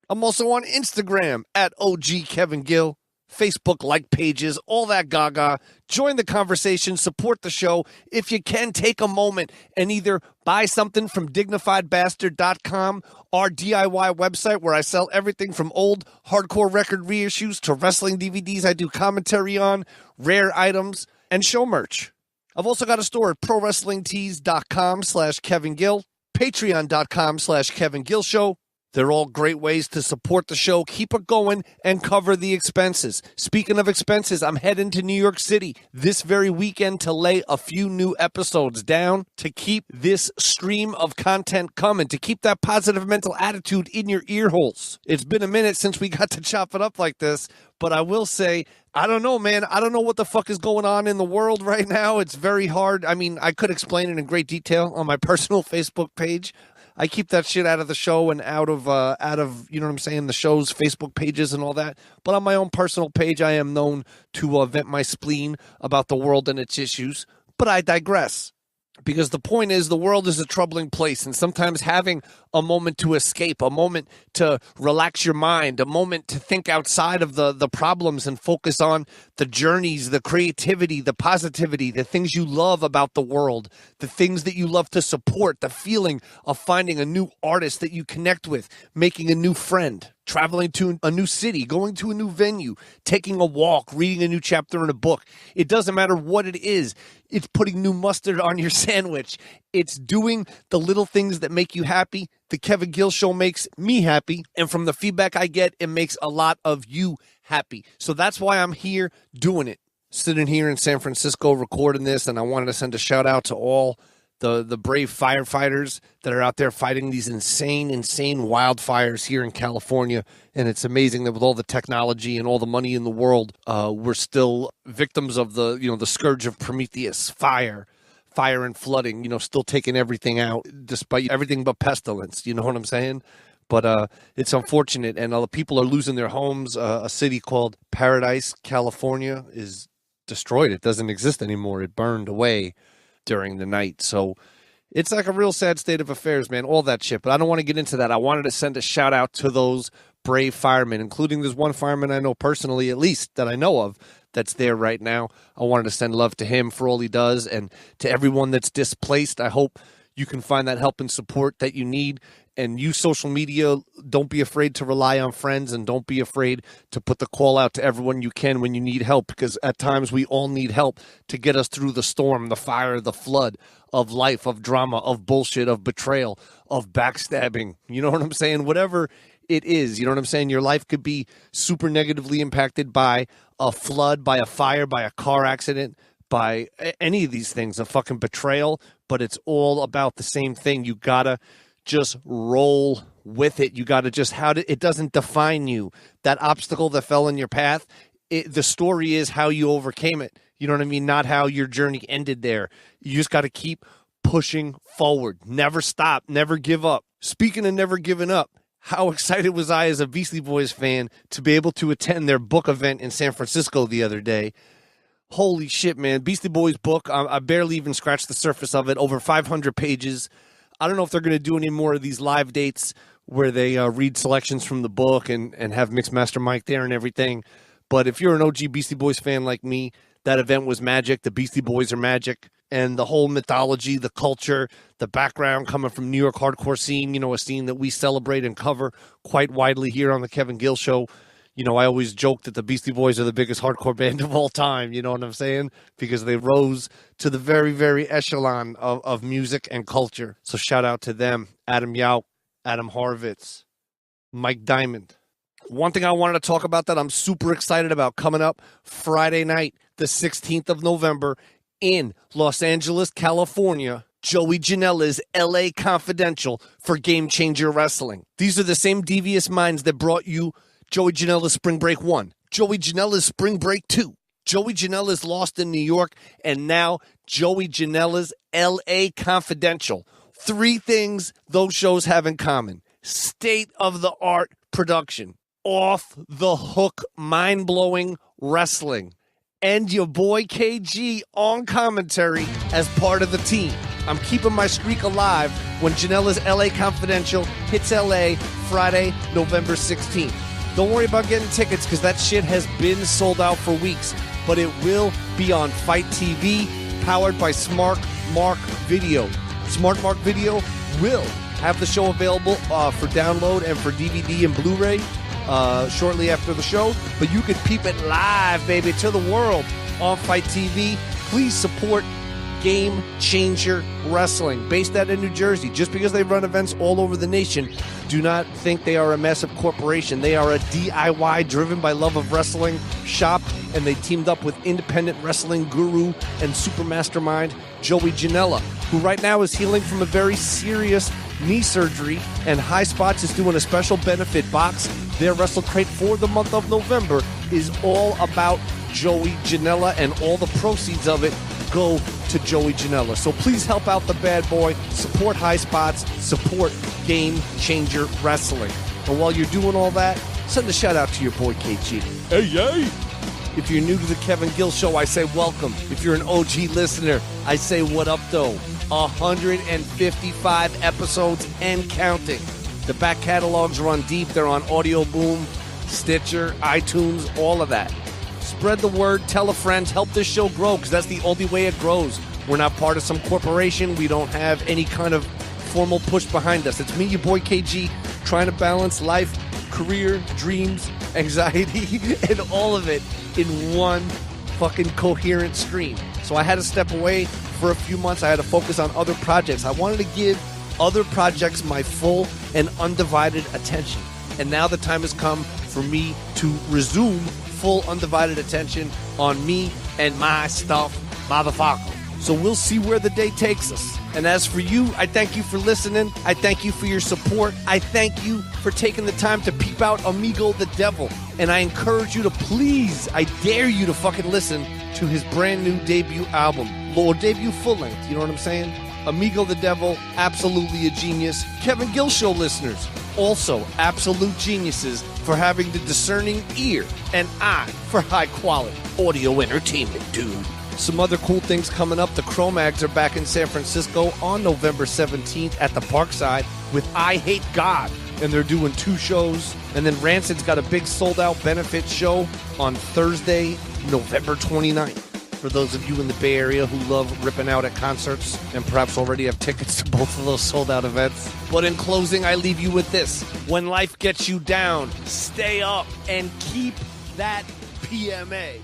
Speaker 1: I'm also on Instagram, at OG Kevin Gill. Facebook like pages, all that gaga. Join the conversation, support the show. If you can, take a moment and either buy something from dignifiedbastard.com, our DIY website where I sell everything from old hardcore record reissues to wrestling DVDs I do commentary on, rare items, and show merch. I've also got a store at prowrestlingtees.com/Kevin Gill, patreon.com/Kevin Gill Show. They're all great ways to support the show, keep it going, and cover the expenses. Speaking of expenses, I'm heading to New York City this very weekend to lay a few new episodes down to keep this stream of content coming, to keep that positive mental attitude in your ear holes. It's been a minute since we got to chop it up like this, but I will say, I don't know, man. I don't know what the fuck is going on in the world right now. It's very hard. I mean, I could explain it in great detail on my personal Facebook page. I keep that shit out of the show and out of you know what I'm saying, the show's Facebook pages and all that. But on my own personal page, I am known to vent my spleen about the world and its issues. But I digress. Because the point is, the world is a troubling place, and sometimes having a moment to escape, a moment to relax your mind, a moment to think outside of the problems and focus on the journeys, the creativity, the positivity, the things you love about the world, the things that you love to support, the feeling of finding a new artist that you connect with, making a new friend, traveling to a new city, going to a new venue, taking a walk, reading a new chapter in a book. It doesn't matter what it is. It's putting new mustard on your sandwich. It's doing the little things that make you happy. The Kevin Gill Show makes me happy. And from the feedback I get, it makes a lot of you happy. So that's why I'm here doing it. Sitting here in San Francisco recording this, and I wanted to send a shout out to all the brave firefighters that are out there fighting these insane wildfires here in California. And it's amazing that with all the technology and all the money in the world, we're still victims of the scourge of Prometheus, fire and flooding, still taking everything out despite everything but pestilence. You know what I'm saying? But it's unfortunate, and people are losing their homes. A city called Paradise, California, is destroyed. It doesn't exist anymore. It burned away during the night. So it's like a real sad state of affairs, man, all that shit. But I don't want to get into that. I wanted to send a shout out to those brave firemen, including this one fireman I know personally, at least that I know of, that's there right now. I wanted to send love to him for all he does, and to everyone that's displaced. I hope you can find that help and support that you need, and use social media. Don't be afraid to rely on friends, and don't be afraid to put the call out to everyone you can when you need help, because at times we all need help to get us through the storm, the fire, the flood of life, of drama, of bullshit, of betrayal, of backstabbing. You know what I'm saying? Whatever it is, you know what I'm saying? Your life could be super negatively impacted by a flood, by a fire, by a car accident, by any of these things, a fucking betrayal, but it's all about the same thing. You gotta just roll with it. You gotta just, it doesn't define you. That obstacle that fell in your path, the story is how you overcame it. You know what I mean? Not how your journey ended there. You just gotta keep pushing forward. Never stop, never give up. Speaking of never giving up, how excited was I as a Beastie Boys fan to be able to attend their book event in San Francisco the other day. Holy shit, man. Beastie Boys book, I barely even scratched the surface of it. Over 500 pages. I don't know if they're going to do any more of these live dates where they read selections from the book and have Mixmaster Mike there and everything. But if you're an OG Beastie Boys fan like me, that event was magic. The Beastie Boys are magic. And the whole mythology, the culture, the background coming from New York hardcore scene, a scene that we celebrate and cover quite widely here on the Kevin Gill Show. I always joke that the Beastie Boys are the biggest hardcore band of all time, you know what I'm saying? Because they rose to the very, very echelon of music and culture. So shout out to them, Adam Yauch, Adam Horvitz, Mike Diamond. One thing I wanted to talk about that I'm super excited about coming up Friday night, the 16th of November in Los Angeles, California, Joey Janela's LA Confidential for Game Changer Wrestling. These are the same devious minds that brought you Joey Janela's Spring Break 1, Joey Janela's Spring Break 2, Joey Janela's Lost in New York, and now Joey Janela's LA Confidential. 3 things those shows have in common. State-of-the-art production, off-the-hook, mind-blowing wrestling, and your boy KG on commentary as part of the team. I'm keeping my streak alive when Janela's LA Confidential hits LA Friday, November 16th. Don't worry about getting tickets because that shit has been sold out for weeks. But it will be on Fight TV, powered by Smart Mark Video. Smart Mark Video will have the show available for download and for DVD and Blu-ray shortly after the show. But you can peep it live, baby, to the world on Fight TV. Please support Game Changer Wrestling, based out in New Jersey. Just because they run events all over the nation, do not think they are a massive corporation. They are a DIY, driven by love of wrestling shop, and they teamed up with independent wrestling guru and super mastermind Joey Janela, who right now is healing from a very serious knee surgery, and High Spots is doing a special benefit box. Their Wrestle Crate for the month of November is all about Joey Janela, and all the proceeds of it go to Joey Janela. So please help out the bad boy, support High Spots, support Game Changer Wrestling. And while you're doing all that, send a shout out to your boy KG. Hey, yay! If you're new to the Kevin Gill Show, I say welcome. If you're an OG listener, I say what up, though. 155 episodes and counting. The back catalogs run deep. They're on Audio Boom, Stitcher, iTunes, all of that. Spread the word, tell a friend, help this show grow, because that's the only way it grows. We're not part of some corporation. We don't have any kind of formal push behind us. It's me, your boy KG, trying to balance life, career, dreams, anxiety, and all of it in one fucking coherent stream. So I had to step away for a few months. I had to focus on other projects. I wanted to give other projects my full and undivided attention. And now the time has come for me to resume full undivided attention on me and my stuff, motherfucker. So we'll see where the day takes us. And as for you, I thank you for listening. I thank you for your support. I thank you for taking the time to peep out Amigo the Devil. And I encourage you to please, I dare you to fucking listen to his brand new debut album. Or debut full length, you know what I'm saying? Amigo the Devil, absolutely a genius. Kevin Gill Show listeners, also absolute geniuses for having the discerning ear and eye for high quality audio entertainment, dude. Some other cool things coming up. The Cro-Mags are back in San Francisco on November 17th at the Parkside with I Hate God. And they're doing 2 shows. And then Rancid's got a big sold-out benefit show on Thursday, November 29th. For those of you in the Bay Area who love ripping out at concerts and perhaps already have tickets to both of those sold-out events. But in closing, I leave you with this. When life gets you down, stay up and keep that PMA.